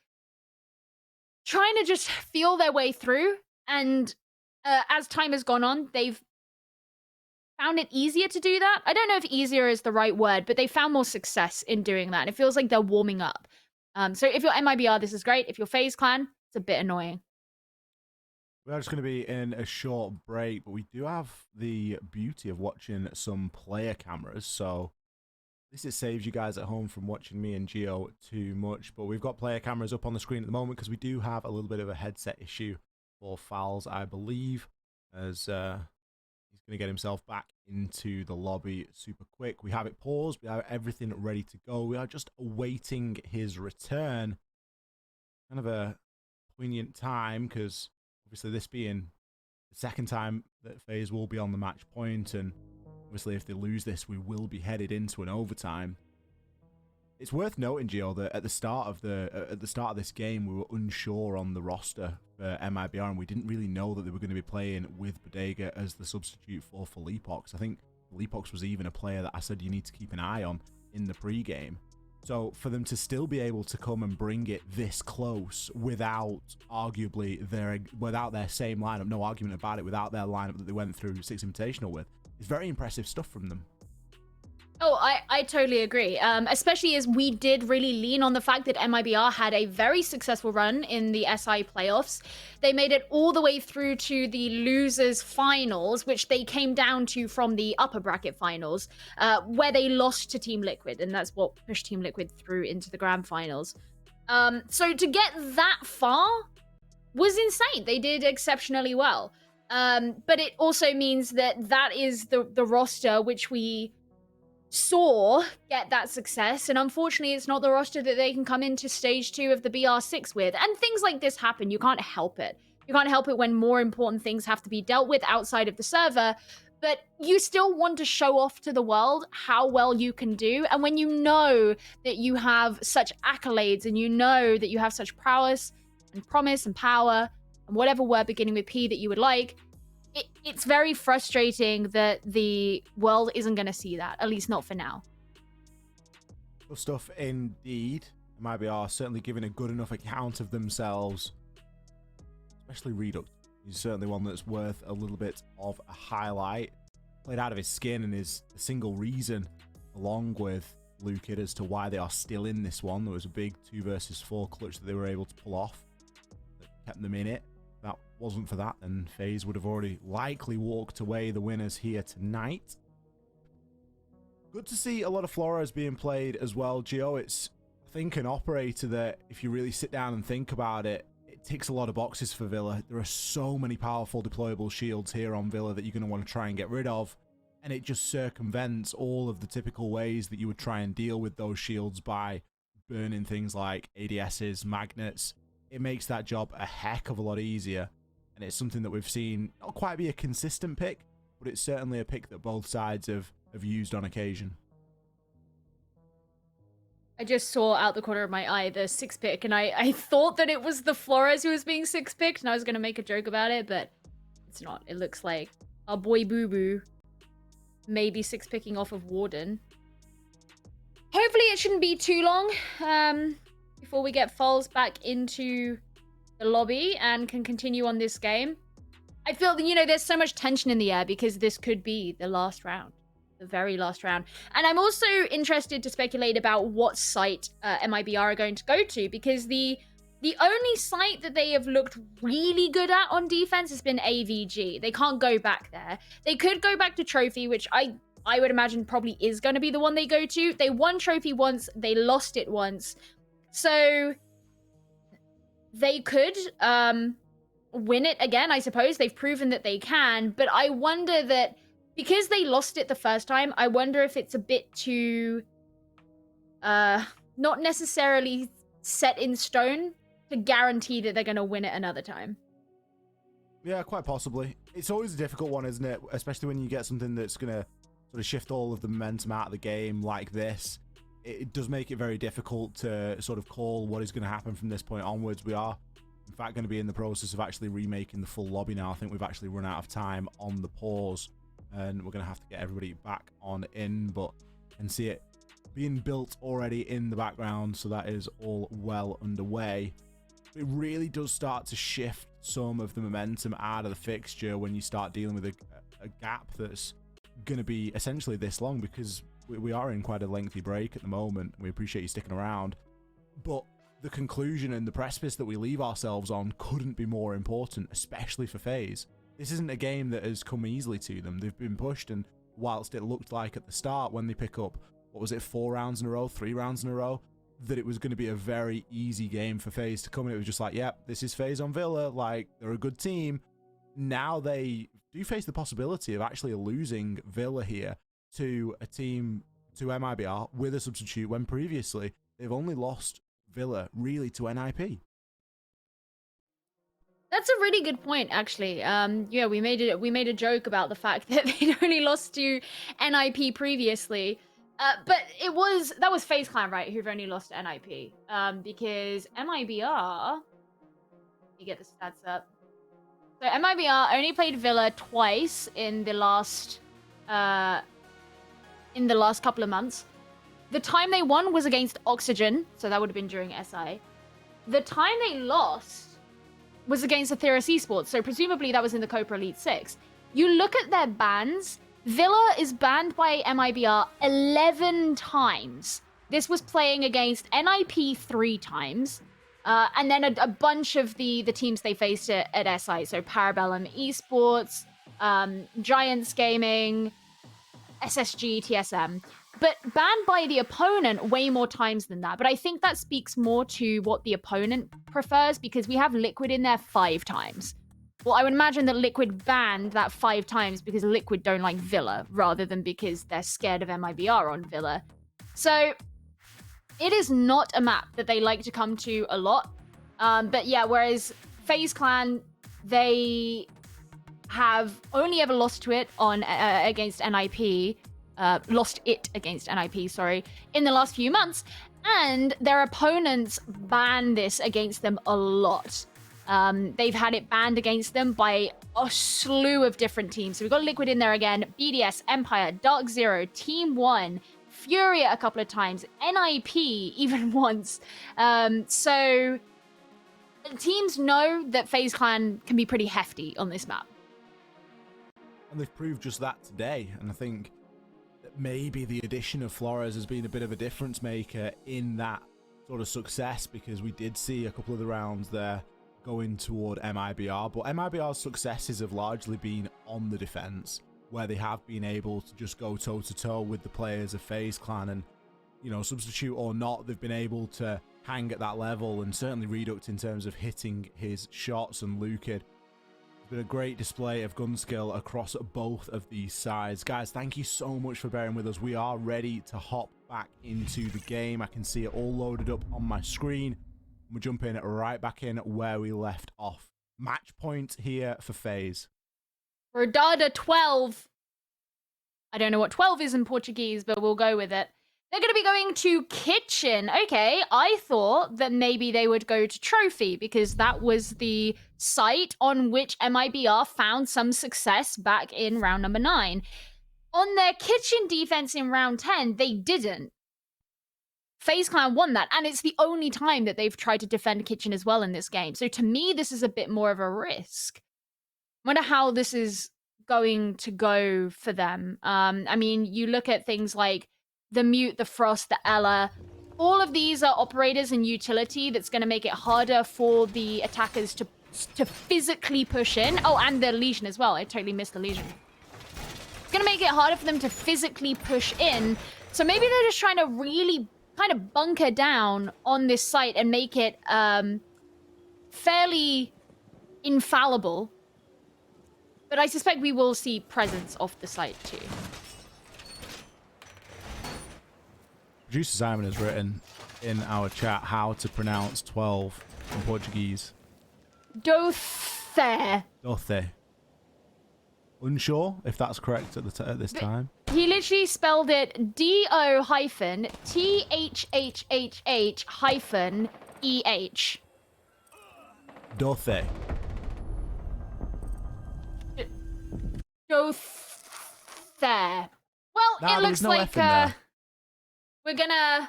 trying to just feel their way through. And as time has gone on, they've found it easier to do that. I don't know if easier is the right word, but they found more success in doing that. And it feels like they're warming up. So if you're MIBR, this is great. If you're FaZe Clan, it's a bit annoying. We are just going to be in a short break, but we do have the beauty of watching some player cameras, so this it saves you guys at home from watching me and Gio too much. But we've got player cameras up on the screen at the moment because we do have a little bit of a headset issue for Fouls, I believe, as he's going to get himself back into the lobby super quick. We have it paused, we have everything ready to go. We are just awaiting his return. Kind of a poignant time because obviously this being the second time that FaZe will be on the match point, and obviously if they lose this, we will be headed into an overtime. It's worth noting, Gio, that at the start of this game, we were unsure on the roster for MIBR, and we didn't really know that they were going to be playing with Bodega as the substitute for Felipox. I think Felipox was even a player that I said you need to keep an eye on in the pre-game. So for them to still be able to come and bring it this close without arguably without their same lineup, no argument about it, without their lineup that they went through Six Invitational with, is very impressive stuff from them. Oh, I totally agree. Especially as we did really lean on the fact that MIBR had a very successful run in the SI playoffs. They made it all the way through to the losers finals, which they came down to from the upper bracket finals, where they lost to Team Liquid, and that's what pushed Team Liquid through into the grand finals. So to get that far was insane. They did exceptionally well. But it also means that that is the roster which we saw get that success, and unfortunately it's not the roster that they can come into stage 2 of the BR6 with. And things like this happen. You can't help it. You can't help it when more important things have to be dealt with outside of the server, but you still want to show off to the world how well you can do. And when you know that you have such accolades and you know that you have such prowess and promise and power and whatever word beginning with P that you would like, it's very frustrating that the world isn't going to see that, at least not for now. Good stuff indeed. MIBR certainly giving a good enough account of themselves, especially Redux. He's certainly one that's worth a little bit of a highlight. Played out of his skin and is a single reason, along with Luke, as to why they are still in this one. There was a big 2 versus 4 clutch that they were able to pull off that kept them in it. That wasn't for that, and FaZe would have already likely walked away the winners here tonight. Good to see a lot of Flores being played as well, Gio. It's, I think, an operator that, if you really sit down and think about it, it ticks a lot of boxes for Villa. There are so many powerful deployable shields here on Villa that you're going to want to try and get rid of, and it just circumvents all of the typical ways that you would try and deal with those shields by burning things like ADSs, magnets. It makes that job a heck of a lot easier, and it's something that we've seen not quite be a consistent pick, but it's certainly a pick that both sides have used on occasion. I just saw out the corner of my eye the 6 pick, and I thought that it was the Flores who was being 6 picked, and I was going to make a joke about it, but it's not. It looks like our boy Boo Boo maybe 6 picking off of Warden. Hopefully it shouldn't be too long before we get Falls back into the lobby and can continue on this game. I feel that, you know, there's so much tension in the air because this could be the last round, the very last round. And I'm also interested to speculate about what site MIBR are going to go to, because the only site that they have looked really good at on defense has been AVG. They can't go back there. They could go back to Trophy, which I would imagine probably is going to be the one they go to. They won Trophy once, they lost it once. So they could win it again, I suppose. They've proven that they can, but I wonder that because they lost it the first time, I wonder if it's a bit too not necessarily set in stone to guarantee that they're going to win it another time. Yeah, quite possibly. It's always a difficult one, isn't it? Especially when you get something that's going to sort of shift all of the momentum out of the game like this. It does make it very difficult to sort of call what is going to happen from this point onwards. We are, in fact, going to be in the process of actually remaking the full lobby now. I think we've actually run out of time on the pause, and we're going to have to get everybody back on in, but I can see it being built already in the background, so that is all well underway. It really does start to shift some of the momentum out of the fixture when you start dealing with a gap that's going to be essentially this long, because we are in quite a lengthy break at the moment. We appreciate you sticking around, but the conclusion and the precipice that we leave ourselves on couldn't be more important, especially for FaZe. This isn't a game that has come easily to them. They've been pushed, and whilst it looked like at the start when they pick up, what was it, 4 rounds in a row, 3 rounds in a row, that it was going to be a very easy game for FaZe to come in. It was just like, yep, this is FaZe on Villa, like, they're a good team. Now they do face the possibility of actually losing Villa here to a team, to MIBR, with a substitute, when previously they've only lost Villa really to NIP. That's a really good point, actually. Yeah, we made a joke about the fact that they'd only lost to NIP previously, but that was FaZe Clan, right? Who've only lost to NIP, because MIBR. Let me get the stats up. So MIBR only played Villa twice in the last couple of months. The time they won was against Oxygen, so that would have been during SI. The time they lost was against Atheros Esports, so presumably that was in the Copa Elite 6. You look at their bans, Villa is banned by MIBR 11 times. This was playing against NIP 3 times, and then a bunch of the teams they faced at SI, so Parabellum Esports, Giants Gaming, SSG, TSM. But banned by the opponent way more times than that. But I think that speaks more to what the opponent prefers, because we have Liquid in there 5 times. Well, I would imagine that Liquid banned that 5 times because Liquid don't like Villa, rather than because they're scared of MIBR on Villa. So it is not a map that they like to come to a lot. But yeah, whereas FaZe Clan, they have only ever lost to it on against NIP. Lost it against NIP, sorry, in the last few months, and their opponents ban this against them a lot. They've had it banned against them by a slew of different teams. So we've got Liquid in there again, BDS, Empire, Dark Zero, Team One, Furia a couple of times, NIP even once. So teams know that FaZe Clan can be pretty hefty on this map. And they've proved just that today, and I think maybe the addition of Flores has been a bit of a difference maker in that sort of success, because we did see a couple of the rounds there going toward MIBR, but MIBR's successes have largely been on the defense, where they have been able to just go toe-to-toe with the players of FaZe Clan, and, you know, substitute or not, they've been able to hang at that level, and certainly Reduct in terms of hitting his shots, and Lukid. It's been a great display of gun skill across both of these sides. Guys, thank you so much for bearing with us. We are ready to hop back into the game. I can see it all loaded up on my screen. We're jumping right back in where we left off. Match point here for FaZe. Rodada 12. I don't know what 12 is in Portuguese, but we'll go with it. They're going to be going to Kitchen. Okay, I thought that maybe they would go to Trophy, because that was the site on which MIBR found some success back in round number 9. On their Kitchen defense in round 10, they didn't. FaZe Clan won that, and it's the only time that they've tried to defend Kitchen as well in this game. So to me, this is a bit more of a risk. I wonder how this is going to go for them. I mean, you look at things like the Mute, the Frost, the Ella. All of these are operators and utility that's going to make it harder for the attackers to physically push in. Oh, and the Legion as well. I totally missed the Legion. It's going to make it harder for them to physically push in. So maybe they're just trying to really kind of bunker down on this site and make it fairly infallible. But I suspect we will see presence off the site too. Producer Simon has written in our chat how to pronounce 12 in Portuguese. Doce. Doce. Unsure if that's correct at this time. He literally spelled it DO-THHHH-EH. Doce. Doce. Well, it looks no like we're gonna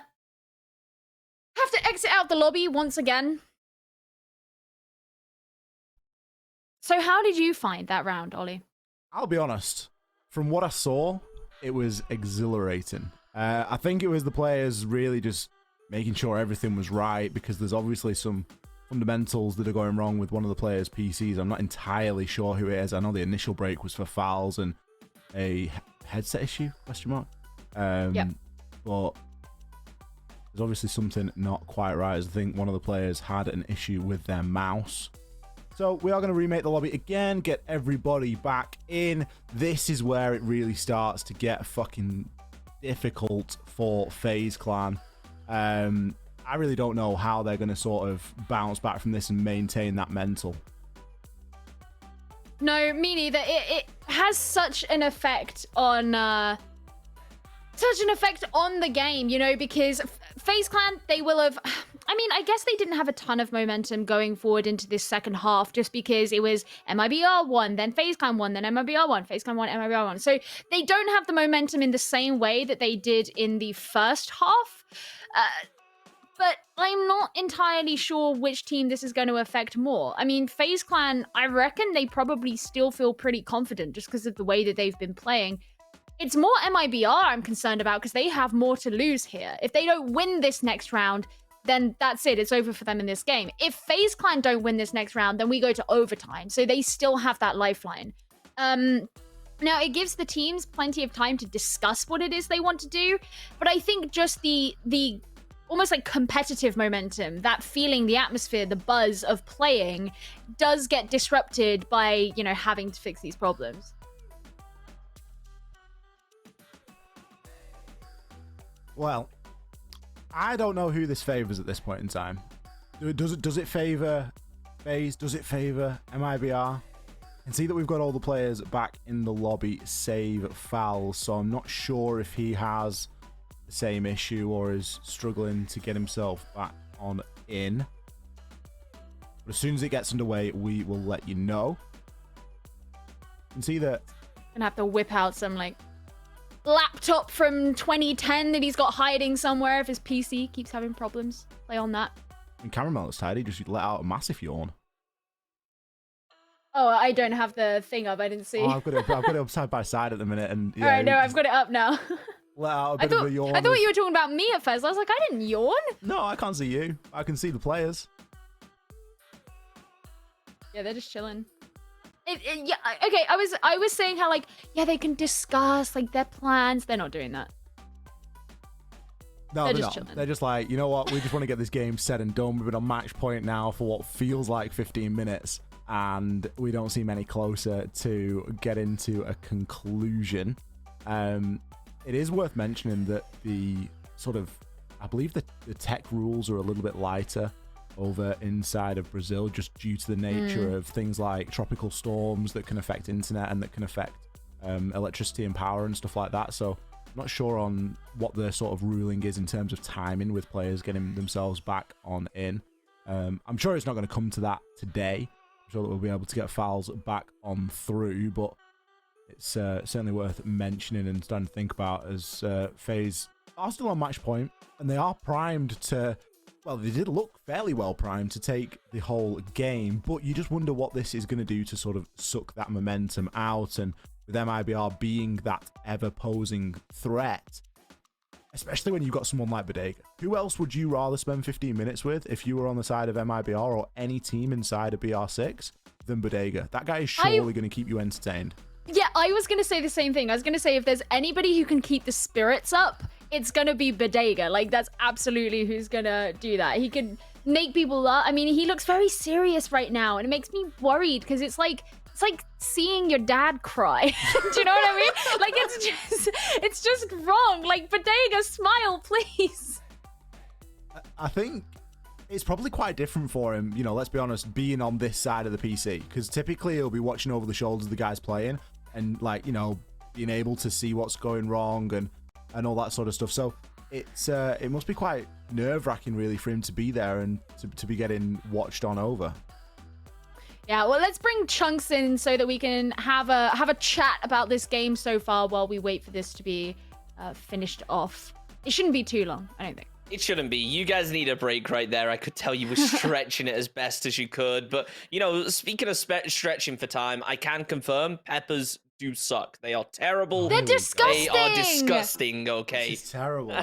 have to exit out the lobby once again. So how did you find that round, Ollie? I'll be honest. From what I saw, it was exhilarating. I think it was the players really just making sure everything was right, because there's obviously some fundamentals that are going wrong with one of the players' PCs. I'm not entirely sure who it is. I know the initial break was for fouls and a headset issue, question mark. Yep. But there's obviously something not quite right, as I think one of the players had an issue with their mouse. So we are going to remake the lobby again, get everybody back in. This is where it really starts to get fucking difficult for FaZe Clan. I really don't know how they're going to sort of bounce back from this and maintain that mental. No, me neither. It has such an effect on the game, you know, because FaZe Clan, they will have, I mean, I guess they didn't have a ton of momentum going forward into this second half, just because it was MIBR won, then FaZe Clan won, then MIBR won, FaZe Clan won, MIBR won. So they don't have the momentum in the same way that they did in the first half. But I'm not entirely sure which team this is going to affect more. I mean, FaZe Clan, I reckon they probably still feel pretty confident just because of the way that they've been playing. It's more MIBR I'm concerned about, because they have more to lose here. If they don't win this next round, then that's it. It's over for them in this game. If FaZe Clan don't win this next round, then we go to overtime. So they still have that lifeline. Now, it gives the teams plenty of time to discuss what it is they want to do. But I think just the almost like competitive momentum, that feeling, the atmosphere, the buzz of playing does get disrupted by, you know, having to fix these problems. Well, I don't know who this favors at this point in time. Does it favor FaZe? Does it favor MIBR? And see that we've got all the players back in the lobby save fouls, so I'm not sure if he has the same issue or is struggling to get himself back on in. But as soon as it gets underway, we will let you know. You can see that Gonna have to whip out some like laptop from 2010 that he's got hiding somewhere if his PC keeps having problems. Play on that. in Caramel is tidy, just let out a massive yawn. Oh, I don't have the thing up. I didn't see. Oh, I've got it up side by side at the minute, and yeah, all right, no, I've got it up now. let out a bit of a yawn. I thought you were talking about me at first. I was like, I didn't yawn. No, I can't see you. I can see the players. Yeah, they're just chilling. Yeah, okay. I was saying how like, yeah, they can discuss like their plans. They're not doing that. No, they're they're just not. chilling. They're just like, you know what? We just want to get this game said and done. We've been on match point now for what feels like 15 minutes, and we don't seem any closer to get into a conclusion. It is worth mentioning that the sort of, I believe the tech rules are a little bit lighter over inside of Brazil, just due to the nature of things like tropical storms that can affect internet and that can affect electricity and power and stuff like that. So I'm not sure on what the sort of ruling is in terms of timing with players getting themselves back on in. I'm sure it's not going to come to that today. I'm sure that we'll be able to get fouls back on through, but it's certainly worth mentioning and starting to think about, as FaZe are still on match point and they are primed to, well, they did look fairly well primed to take the whole game, but you just wonder what this is going to do to sort of suck that momentum out. And with MIBR being that ever-posing threat, especially when you've got someone like Bodega. Who else would you rather spend 15 minutes with if you were on the side of MIBR or any team inside of BR6 than Bodega? That guy is surely going to keep you entertained. Yeah, I was going to say the same thing. I was going to say if there's anybody who can keep the spirits up, it's going to be Bodega. Like, that's absolutely who's going to do that. He can make people laugh. I mean, he looks very serious right now, and it makes me worried because it's like seeing your dad cry. Do you know what I mean? Like, it's just wrong. Like, Bodega, smile, please. I think it's probably quite different for him, you know, let's be honest, being on this side of the PC, because typically he'll be watching over the shoulders of the guys playing and, like, you know, being able to see what's going wrong and all that sort of stuff. So it's it must be quite nerve-wracking really for him to be there and to be getting watched on over. Yeah, well, let's bring Chunks in so that we can have a chat about this game so far while we wait for this to be finished off. It shouldn't be too long, I don't think. It shouldn't be. You guys need a break right there. I could tell you were stretching it as best as you could. But, you know, speaking of stretching for time, I can confirm peppers do suck. They are terrible. They're disgusting. They are disgusting, okay? This is terrible.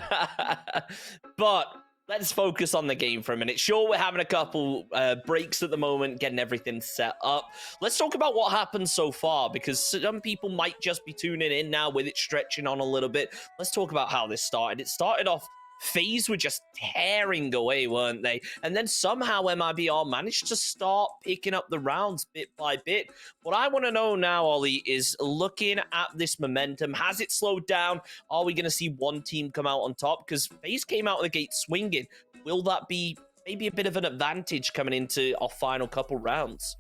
But let's focus on the game for a minute. Sure, we're having a couple breaks at the moment, getting everything set up. Let's talk about what happened so far, because some people might just be tuning in now with it stretching on a little bit. Let's talk about how this started. It started off, FaZe were just tearing away, weren't they? And then somehow MIBR managed to start picking up the rounds bit by bit. What I want to know now, Ollie, is looking at this momentum, has it slowed down? Are we going to see one team come out on top? Because FaZe came out of the gate swinging. Will that be maybe a bit of an advantage coming into our final couple rounds?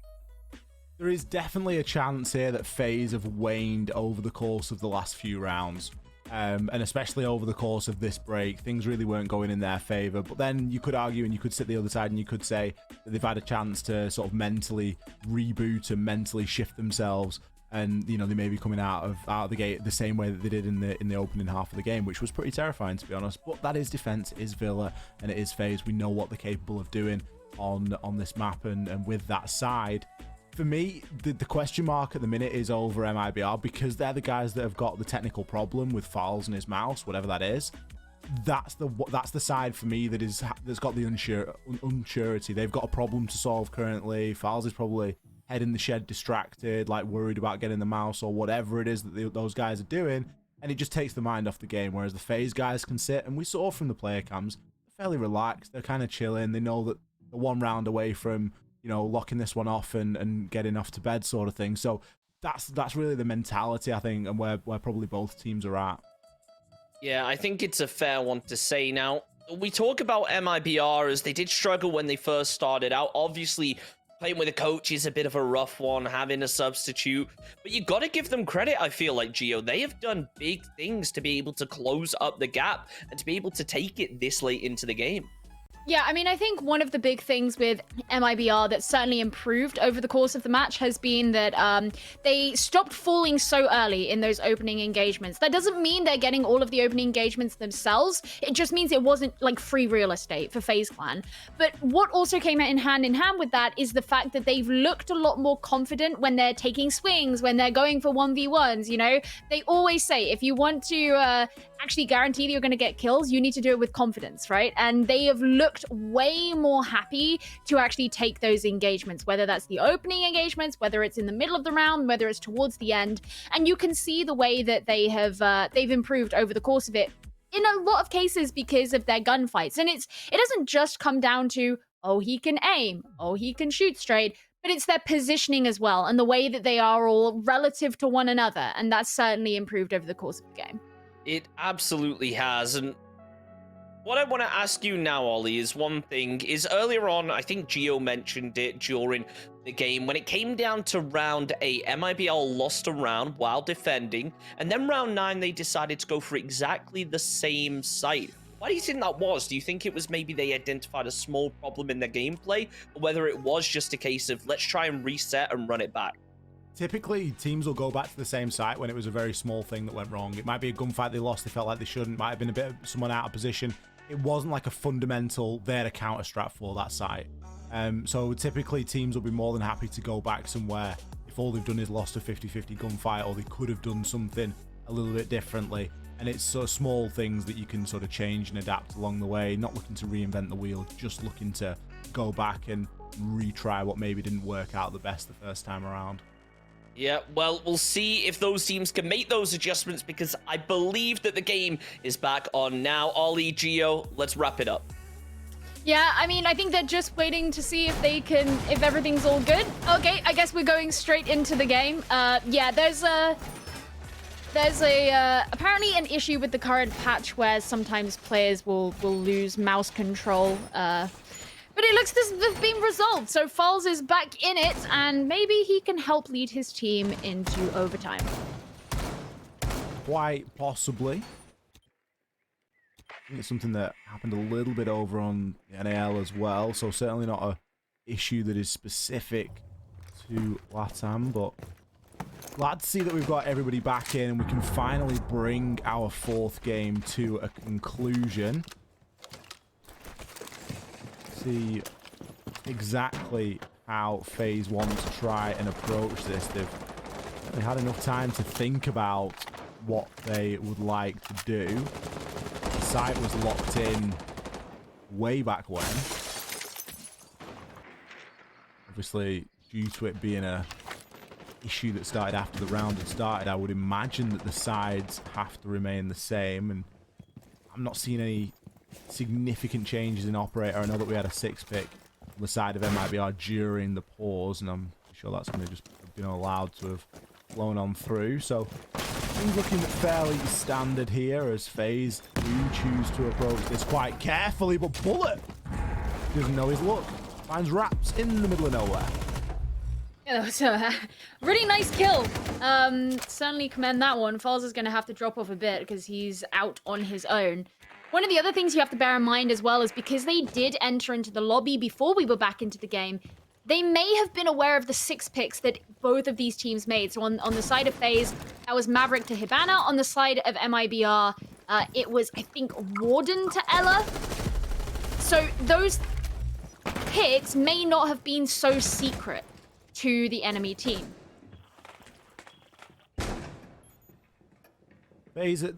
There is definitely a chance here that FaZe have waned over the course of the last few rounds. And especially over the course of this break, things really weren't going in their favor. But then you could argue and you could sit the other side and you could say that they've had a chance to sort of mentally reboot and mentally shift themselves. And, you know, they may be coming out of the gate the same way that they did in the opening half of the game, which was pretty terrifying, to be honest. But that is defense, it is Villa, and it is FaZe. We know what they're capable of doing on this map, and with that side. For me, the question mark at the minute is over MIBR, because they're the guys that have got the technical problem with Falz and his mouse, whatever that is. That's the side for me that's got the unsurety. They've got a problem to solve currently. Falz is probably head in the shed, distracted, like worried about getting the mouse or whatever it is that those guys are doing, and it just takes the mind off the game. Whereas the FaZe guys can sit, and we saw from the player cams, they're fairly relaxed. They're kind of chilling. They know that they're one round away from, you know, locking this one off and getting off to bed, sort of thing. So that's really the mentality, I think, and where probably both teams are at. Yeah, I think it's a fair one to say. Now, we talk about MIBR as they did struggle when they first started out. Obviously, playing with a coach is a bit of a rough one, having a substitute. But you got to give them credit, I feel like, Gio. They have done big things to be able to close up the gap and to be able to take it this late into the game. Yeah, I mean, I think one of the big things with MIBR that certainly improved over the course of the match has been that they stopped falling so early in those opening engagements. That doesn't mean they're getting all of the opening engagements themselves. It just means it wasn't like free real estate for FaZe Clan. But what also came in hand with that is the fact that they've looked a lot more confident when they're taking swings, when they're going for 1v1s, you know? They always say, if you want to actually guarantee that you're going to get kills, you need to do it with confidence, right? And they have looked way more happy to actually take those engagements, whether that's the opening engagements, whether it's in the middle of the round, whether it's towards the end. And you can see the way that they have they've improved over the course of it in a lot of cases because of their gunfights. And it doesn't just come down to, oh, he can aim, oh, he can shoot straight, but it's their positioning as well and the way that they are all relative to one another. And that's certainly improved over the course of the game. It absolutely has. And what I want to ask you now, Ollie, is one thing. Is earlier on, I think Gio mentioned it during the game, when it came down to round 8, MIBR lost a round while defending, and then round 9, they decided to go for exactly the same site. Why do you think that was? Do you think it was maybe they identified a small problem in their gameplay, or whether it was just a case of, let's try and reset and run it back? Typically, teams will go back to the same site when it was a very small thing that went wrong. It might be a gunfight they lost, they felt like they shouldn't, might have been a bit of someone out of position. It wasn't like a fundamental, there to counter strat for that site. So typically, teams will be more than happy to go back somewhere if all they've done is lost a 50-50 gunfight, or they could have done something a little bit differently. And it's sort of small things that you can sort of change and adapt along the way, not looking to reinvent the wheel, just looking to go back and retry what maybe didn't work out the best the first time around. Yeah, well, we'll see if those teams can make those adjustments, because I believe that the game is back on now. Ollie, Gio, let's wrap it up. Yeah, I mean, I think they're just waiting to see if if everything's all good. Okay, I guess we're going straight into the game. Yeah, there's apparently an issue with the current patch where sometimes players will lose mouse control. But it looks as if it's been resolved, so Falz is back in it, and maybe he can help lead his team into overtime. Quite possibly. I think it's something that happened a little bit over on the NAL as well, so certainly not a issue that is specific to LATAM, but glad to see that we've got everybody back in and we can finally bring our 4th game to a conclusion. See exactly how FaZe want to try and approach this. They've had enough time to think about what they would like to do. The site was locked in way back when. Obviously, due to it being a issue that started after the round had started, I would imagine that the sides have to remain the same, and I'm not seeing any significant changes in operator. I know that we had a 6-pick on the side of MIBR during the pause, and I'm sure that's going to just been allowed to have flown on through. So things looking fairly standard here as FaZe do choose to approach this quite carefully, but Bullet doesn't know his luck. Finds Raps in the middle of nowhere. Yeah, that was a really nice kill. Certainly commend that one. FaZe is going to have to drop off a bit because he's out on his own. One of the other things you have to bear in mind as well is because they did enter into the lobby before we were back into the game, they may have been aware of the 6 picks that both of these teams made. So on the side of FaZe, that was Maverick to Hibana. On the side of MIBR, it was, I think, Warden to Ella. So those picks may not have been so secret to the enemy team. FaZe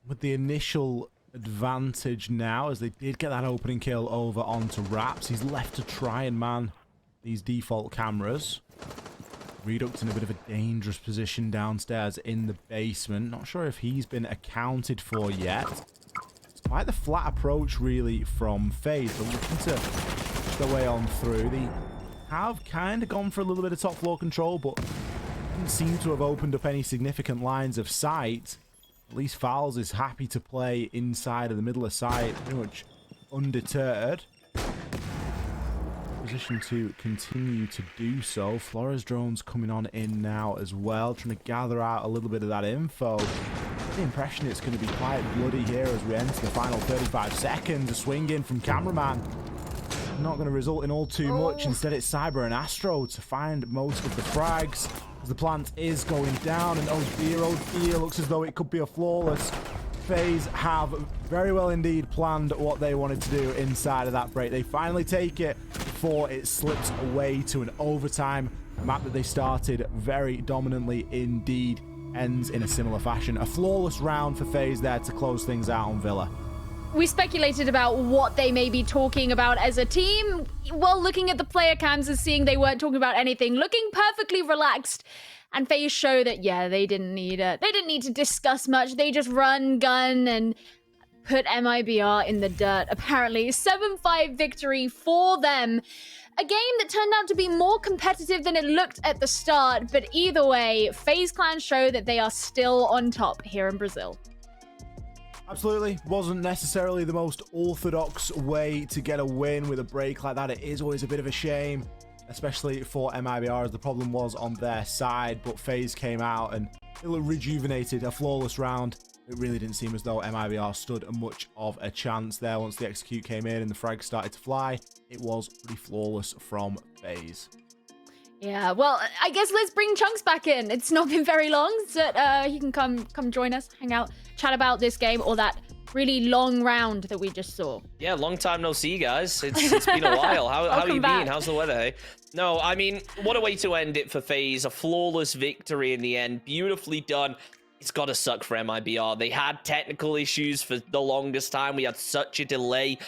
with the initial advantage now, as they did get that opening kill over onto Raps. He's left to try and man these default cameras. Redux in a bit of a dangerous position downstairs in the basement. Not sure if he's been accounted for yet. It's quite the flat approach, really, from FaZe. They're looking to push their way on through. They have kind of gone for a little bit of top floor control, but didn't seem to have opened up any significant lines of sight. At least Fowls is happy to play inside of the middle of sight, pretty much undeterred. Position to continue to do so. Flores drones coming on in now as well, trying to gather out a little bit of that info. The impression it's going to be quite bloody here as we enter the final 35 seconds. A swing in from cameraman. Not going to result in all too much. Instead, it's Cyber and Astro to find most of the frags as the plant is going down. And oh dear, looks as though it could be a flawless. FaZe have very well indeed planned what they wanted to do inside of that break. They finally take it before it slips away to an overtime. A map that they started very dominantly indeed ends in a similar fashion. A flawless round for FaZe there to close things out on Villa. We speculated about what they may be talking about as a team. Well, looking at the player cams and seeing they weren't talking about anything, looking perfectly relaxed. And FaZe show that, yeah, they didn't need to discuss much. They just run, gun, and put MIBR in the dirt, apparently. 7-5 victory for them. A game that turned out to be more competitive than it looked at the start. But either way, FaZe Clan show that they are still on top here in Brazil. Absolutely. Wasn't necessarily the most orthodox way to get a win with a break like that. It is always a bit of a shame, especially for MIBR, as the problem was on their side. But FaZe came out and it looked rejuvenated. A flawless round. It really didn't seem as though MIBR stood much of a chance there once the execute came in and the frags started to fly. It was pretty flawless from FaZe. Yeah, well, I guess let's bring Chunks back in. It's not been very long, so he can come join us, hang out, chat about this game or that really long round that we just saw. Yeah, long time no see, guys. It's been a while. How you been? How's the weather, hey? No, I mean, what a way to end it for FaZe. A flawless victory in the end. Beautifully done. It's got to suck for MIBR. They had technical issues for the longest time. We had such a delay.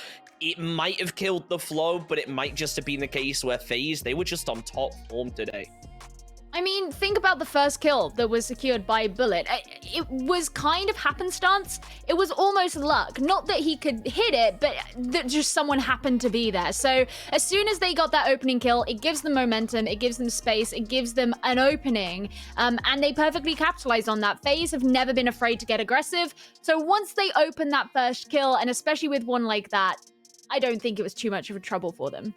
It might have killed the flow, but it might just have been the case where FaZe, they were just on top form today. I mean, think about the first kill that was secured by Bullet. It was kind of happenstance. It was almost luck. Not that he could hit it, but that just someone happened to be there. So as soon as they got that opening kill, it gives them momentum, it gives them space, it gives them an opening, and they perfectly capitalized on that. FaZe have never been afraid to get aggressive. So once they open that first kill, and especially with one like that, I don't think it was too much of a trouble for them.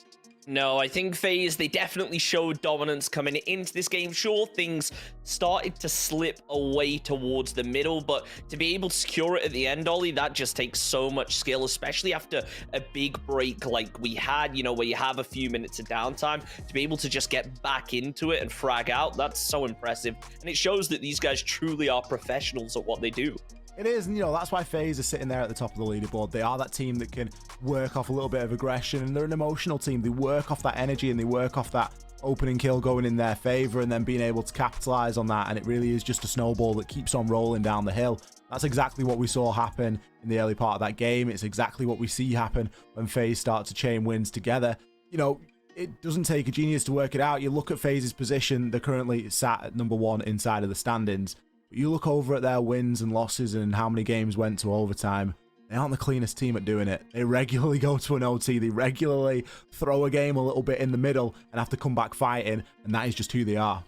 No, I think FaZe, they definitely showed dominance coming into this game. Sure, things started to slip away towards the middle, but to be able to secure it at the end, Ollie, that just takes so much skill, especially after a big break like we had, you know, where you have a few minutes of downtime. To be able to just get back into it and frag out, that's so impressive. And it shows that these guys truly are professionals at what they do. It is, and you know, that's why FaZe are sitting there at the top of the leaderboard. They are that team that can work off a little bit of aggression, and they're an emotional team. They work off that energy and they work off that opening kill going in their favor and then being able to capitalize on that. And it really is just a snowball that keeps on rolling down the hill. That's exactly what we saw happen in the early part of that game. It's exactly what we see happen when FaZe start to chain wins together. You know, it doesn't take a genius to work it out. You look at FaZe's position, they're currently sat at number 1 inside of the standings. But you look over at their wins and losses and how many games went to overtime. They aren't the cleanest team at doing it. They regularly go to an OT. They regularly throw a game a little bit in the middle and have to come back fighting. And that is just who they are.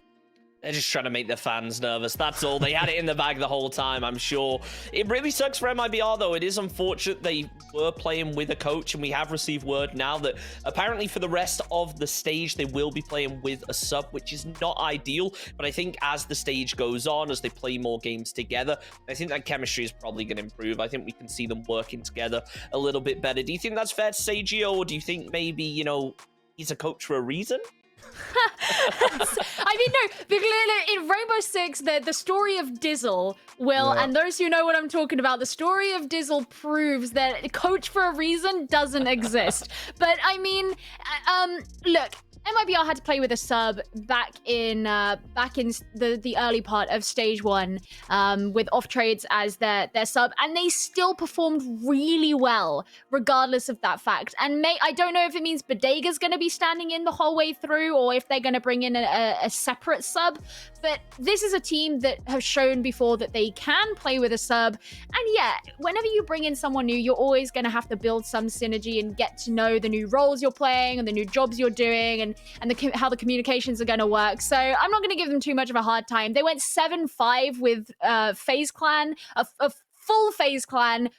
They're just trying to make the fans nervous. That's all. They had it in the bag the whole time, I'm sure. It really sucks for MIBR, though. It is unfortunate they were playing with a coach, and we have received word now that apparently for the rest of the stage, they will be playing with a sub, which is not ideal. But I think as the stage goes on, as they play more games together, I think that chemistry is probably going to improve. I think we can see them working together a little bit better. Do you think that's fair to say, Gio, or do you think maybe, you know, he's a coach for a reason? I mean, no, because in Rainbow Six, the story of Dizzle will, and those who know what I'm talking about, the story of Dizzle proves that coach for a reason doesn't exist. But I mean, look, MIBR had to play with a sub back in the early part of stage 1 with off trades as their sub, and they still performed really well regardless of that fact. And I don't know if it means Bodega's going to be standing in the whole way through or if they're going to bring in a separate sub, but this is a team that have shown before that they can play with a sub. And yeah, whenever you bring in someone new, you're always going to have to build some synergy and get to know the new roles you're playing and the new jobs you're doing and how the communications are going to work. So I'm not going to give them too much of a hard time. They went 7-5 with FaZe Clan, a full FaZe Clan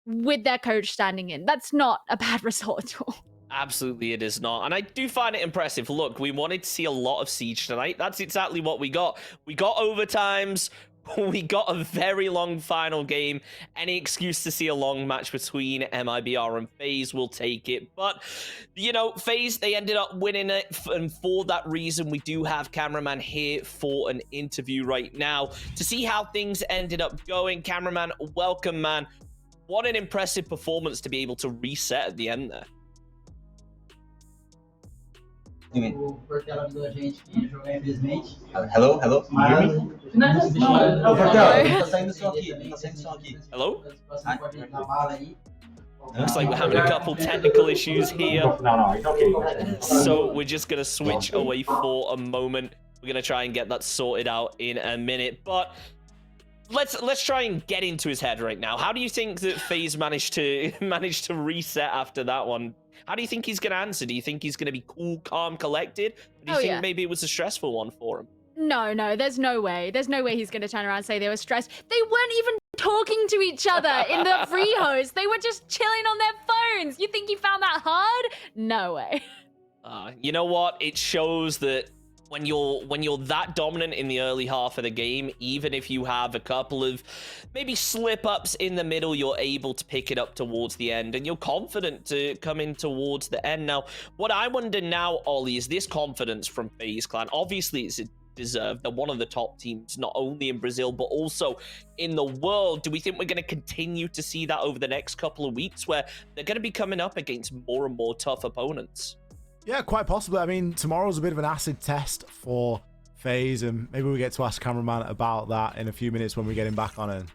with their coach standing in. That's not a bad result at all. Absolutely, it is not. And I do find it impressive. Look, we wanted to see a lot of Siege tonight. That's exactly what we got. We got overtimes. We got a very long final game. Any excuse to see a long match between MIBR and FaZe, will take it. But, you know, FaZe, they ended up winning it. And for that reason, we do have cameraman here for an interview right now to see how things ended up going. Cameraman, welcome, man. What an impressive performance to be able to reset at the end there. Porque ela avisou a gente que jogar, infelizmente. Hello, hello. Can you hear me? Tá saindo som aqui, Tá saindo som aqui. Hello? Pode dar bala aí. Looks like we're having a couple technical issues here. No, it's okay. So we're just going to switch away for a moment. We're going to try and get that sorted out in a minute. But let's try and get into his head right now. How do you think that FaZe managed to reset after that one? How do you think he's going to answer? Do you think he's going to be cool, calm, collected? Or do you think maybe it was a stressful one for him? No, there's no way. There's no way he's going to turn around and say they were stressed. They weren't even talking to each other in the free host. They were just chilling on their phones. You think he found that hard? No way. You know what? It shows that when you're that dominant in the early half of the game, even if you have a couple of maybe slip-ups in the middle, you're able to pick it up towards the end, and you're confident to come in towards the end. Now, what I wonder now, Ollie, is this confidence from FaZe Clan. Obviously, it's deserved. They're one of the top teams, not only in Brazil, but also in the world. Do we think we're going to continue to see that over the next couple of weeks, where they're going to be coming up against more and more tough opponents? Yeah, quite possibly. I mean, tomorrow's a bit of an acid test for FaZe, and maybe we get to ask cameraman about that in a few minutes when we get him back on in.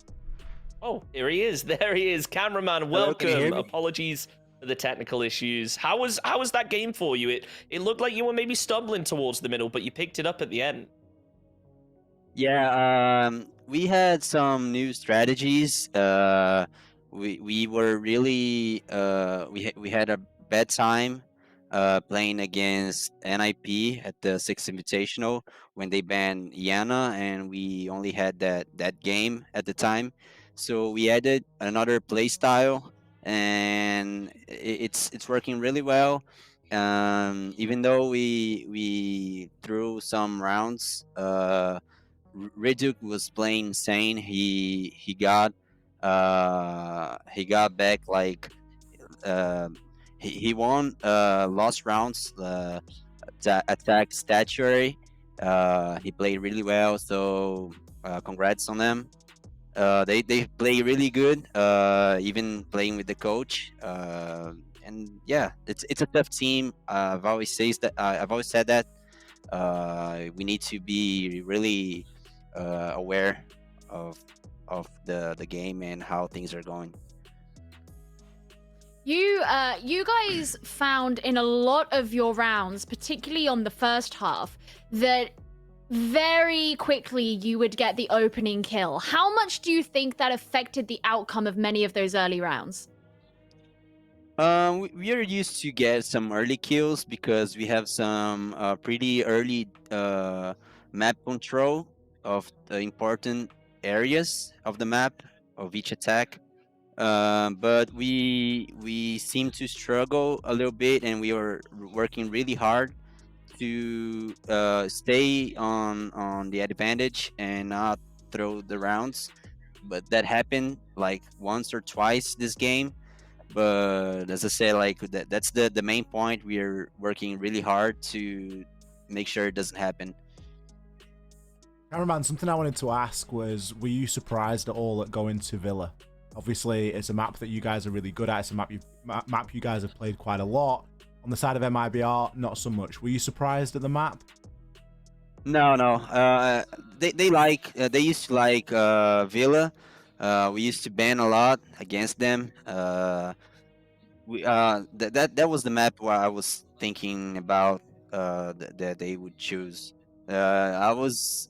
Oh, here he is. There he is. Cameraman, welcome. Apologies for the technical issues. How was that game for you? It looked like you were maybe stumbling towards the middle, but you picked it up at the end. Yeah, we had some new strategies. We were really we had a bad time playing against NIP at the 6th Invitational when they banned Yana, and we only had that game at the time. So we added another play style, and it's working really well. Even though we threw some rounds, Reduk was playing insane. He got back like he won lost rounds, attack statuary. He played really well, so congrats on them. They play really good, even playing with the coach. And yeah, it's a tough team. I've always said that. We need to be really aware of of the game and how things are going. You guys found in a lot of your rounds, particularly on the first half, that very quickly you would get the opening kill. How much do you think that affected the outcome of many of those early rounds? We are used to get some early kills because we have some pretty early map control of the important areas of the map of each attack. But we seem to struggle a little bit, and we are working really hard to stay on the advantage and not throw the rounds. But that happened like once or twice this game. But as I said, like that's the main point. We are working really hard to make sure it doesn't happen. Cameraman, something I wanted to ask was, were you surprised at all at going to Villa? Obviously, it's a map that you guys are really good at. It's a map you guys have played quite a lot. On the side of MIBR, not so much. Were you surprised at the map? No, no. They used to like Villa. We used to ban a lot against them. That was the map where I was thinking about that they would choose. I was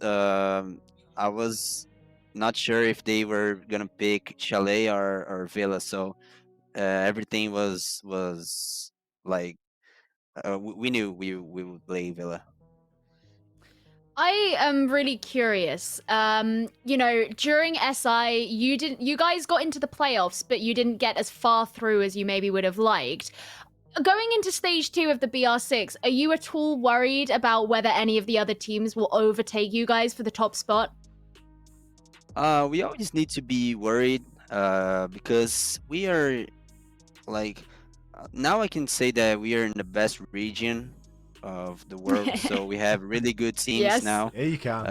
not sure if they were gonna pick Chalet or Villa, so everything was like we knew we would play Villa. I am really curious. During SI, you guys got into the playoffs, but you didn't get as far through as you maybe would have liked. Going into stage 2 of the BR6, are you at all worried about whether any of the other teams will overtake you guys for the top spot? We always need to be worried because we are like now I can say that we are in the best region of the world, so we have really good teams Yes. now. Yeah, you can.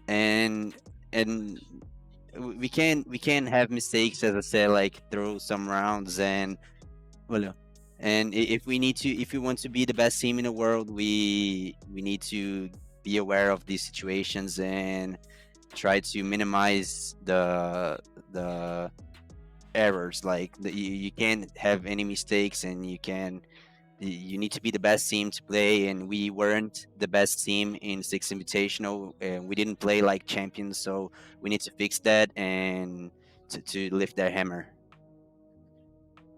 And we can have mistakes, as I said, like throw some rounds and well, and if we want to be the best team in the world, we need to be aware of these situations and try to minimize the errors. Like you can't have any mistakes, and you need to be the best team to play, and we weren't the best team in Six Invitational, and we didn't play like champions, so we need to fix that and to lift that hammer.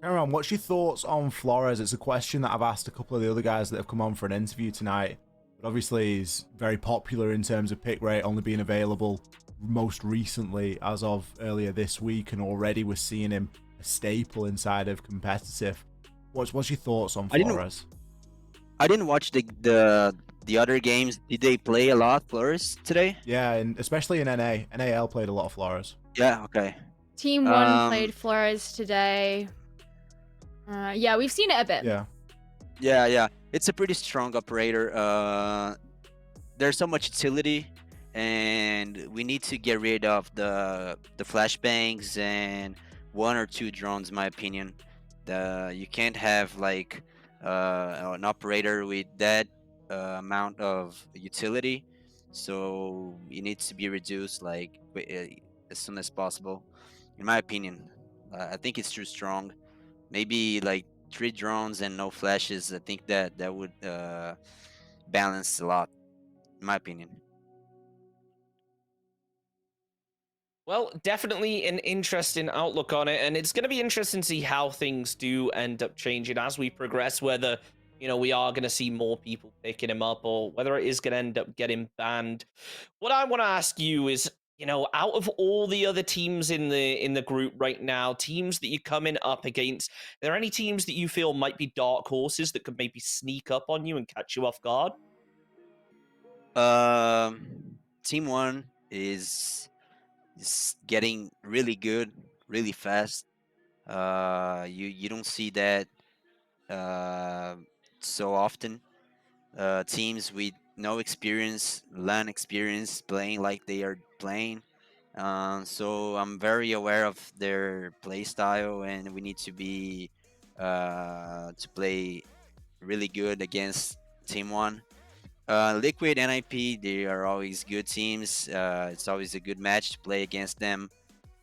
Cameron, what's your thoughts on Flores? It's a question that I've asked a couple of the other guys that have come on for an interview tonight. But obviously, he's very popular in terms of pick rate, only being available most recently as of earlier this week, and already we're seeing him a staple inside of competitive. What's your thoughts on Flores? I didn't watch the other games. Did they play a lot Flores today? Yeah, and especially in NA. NAL played a lot of Flores. Yeah, okay. Team 1 played Flores today. Yeah, we've seen it a bit. Yeah. It's a pretty strong operator. There's so much utility, and we need to get rid of the flashbangs and 1 or 2 drones, in my opinion. You can't have like an operator with that amount of utility, so it needs to be reduced like as soon as possible, in my opinion. I think it's too strong. Maybe like 3 drones and no flashes. I think that would balance a lot, in my opinion. Well, definitely an interesting outlook on it, and it's going to be interesting to see how things do end up changing as we progress, whether, we are going to see more people picking him up or whether it is going to end up getting banned. What I want to ask you is, out of all the other teams in the group right now, teams that you're coming up against, are there any teams that you feel might be dark horses that could maybe sneak up on you and catch you off guard? Team 1 is getting really good, really fast. You don't see that so often. Teams with no experience, LAN experience, playing like they are playing. So I'm very aware of their play style, and we need to be to play really good against Team 1. Liquid and NIP, they are always good teams. It's always a good match to play against them.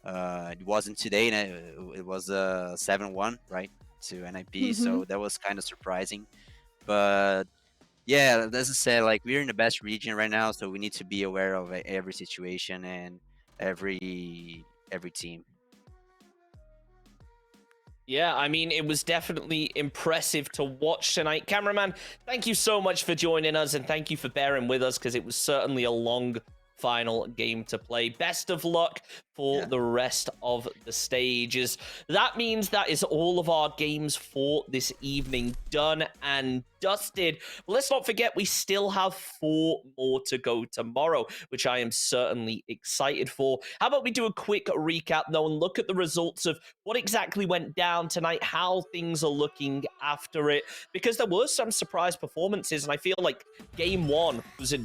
It wasn't today, it was 7-1, right, to NIP, so that was kind of surprising. But yeah, as I said, like we're in the best region right now, so we need to be aware of every situation and every team. Yeah, I mean, it was definitely impressive to watch tonight. Cameraman, thank you so much for joining us, and thank you for bearing with us, because it was certainly a long final game to play. Best of luck for the rest of the stages. That means that is all of our games for this evening done and dusted. But let's not forget, we still have 4 more to go tomorrow, which I am certainly excited for. How about we do a quick recap, though, and look at the results of what exactly went down tonight, how things are looking after it, because there were some surprise performances, and I feel like Game 1 was a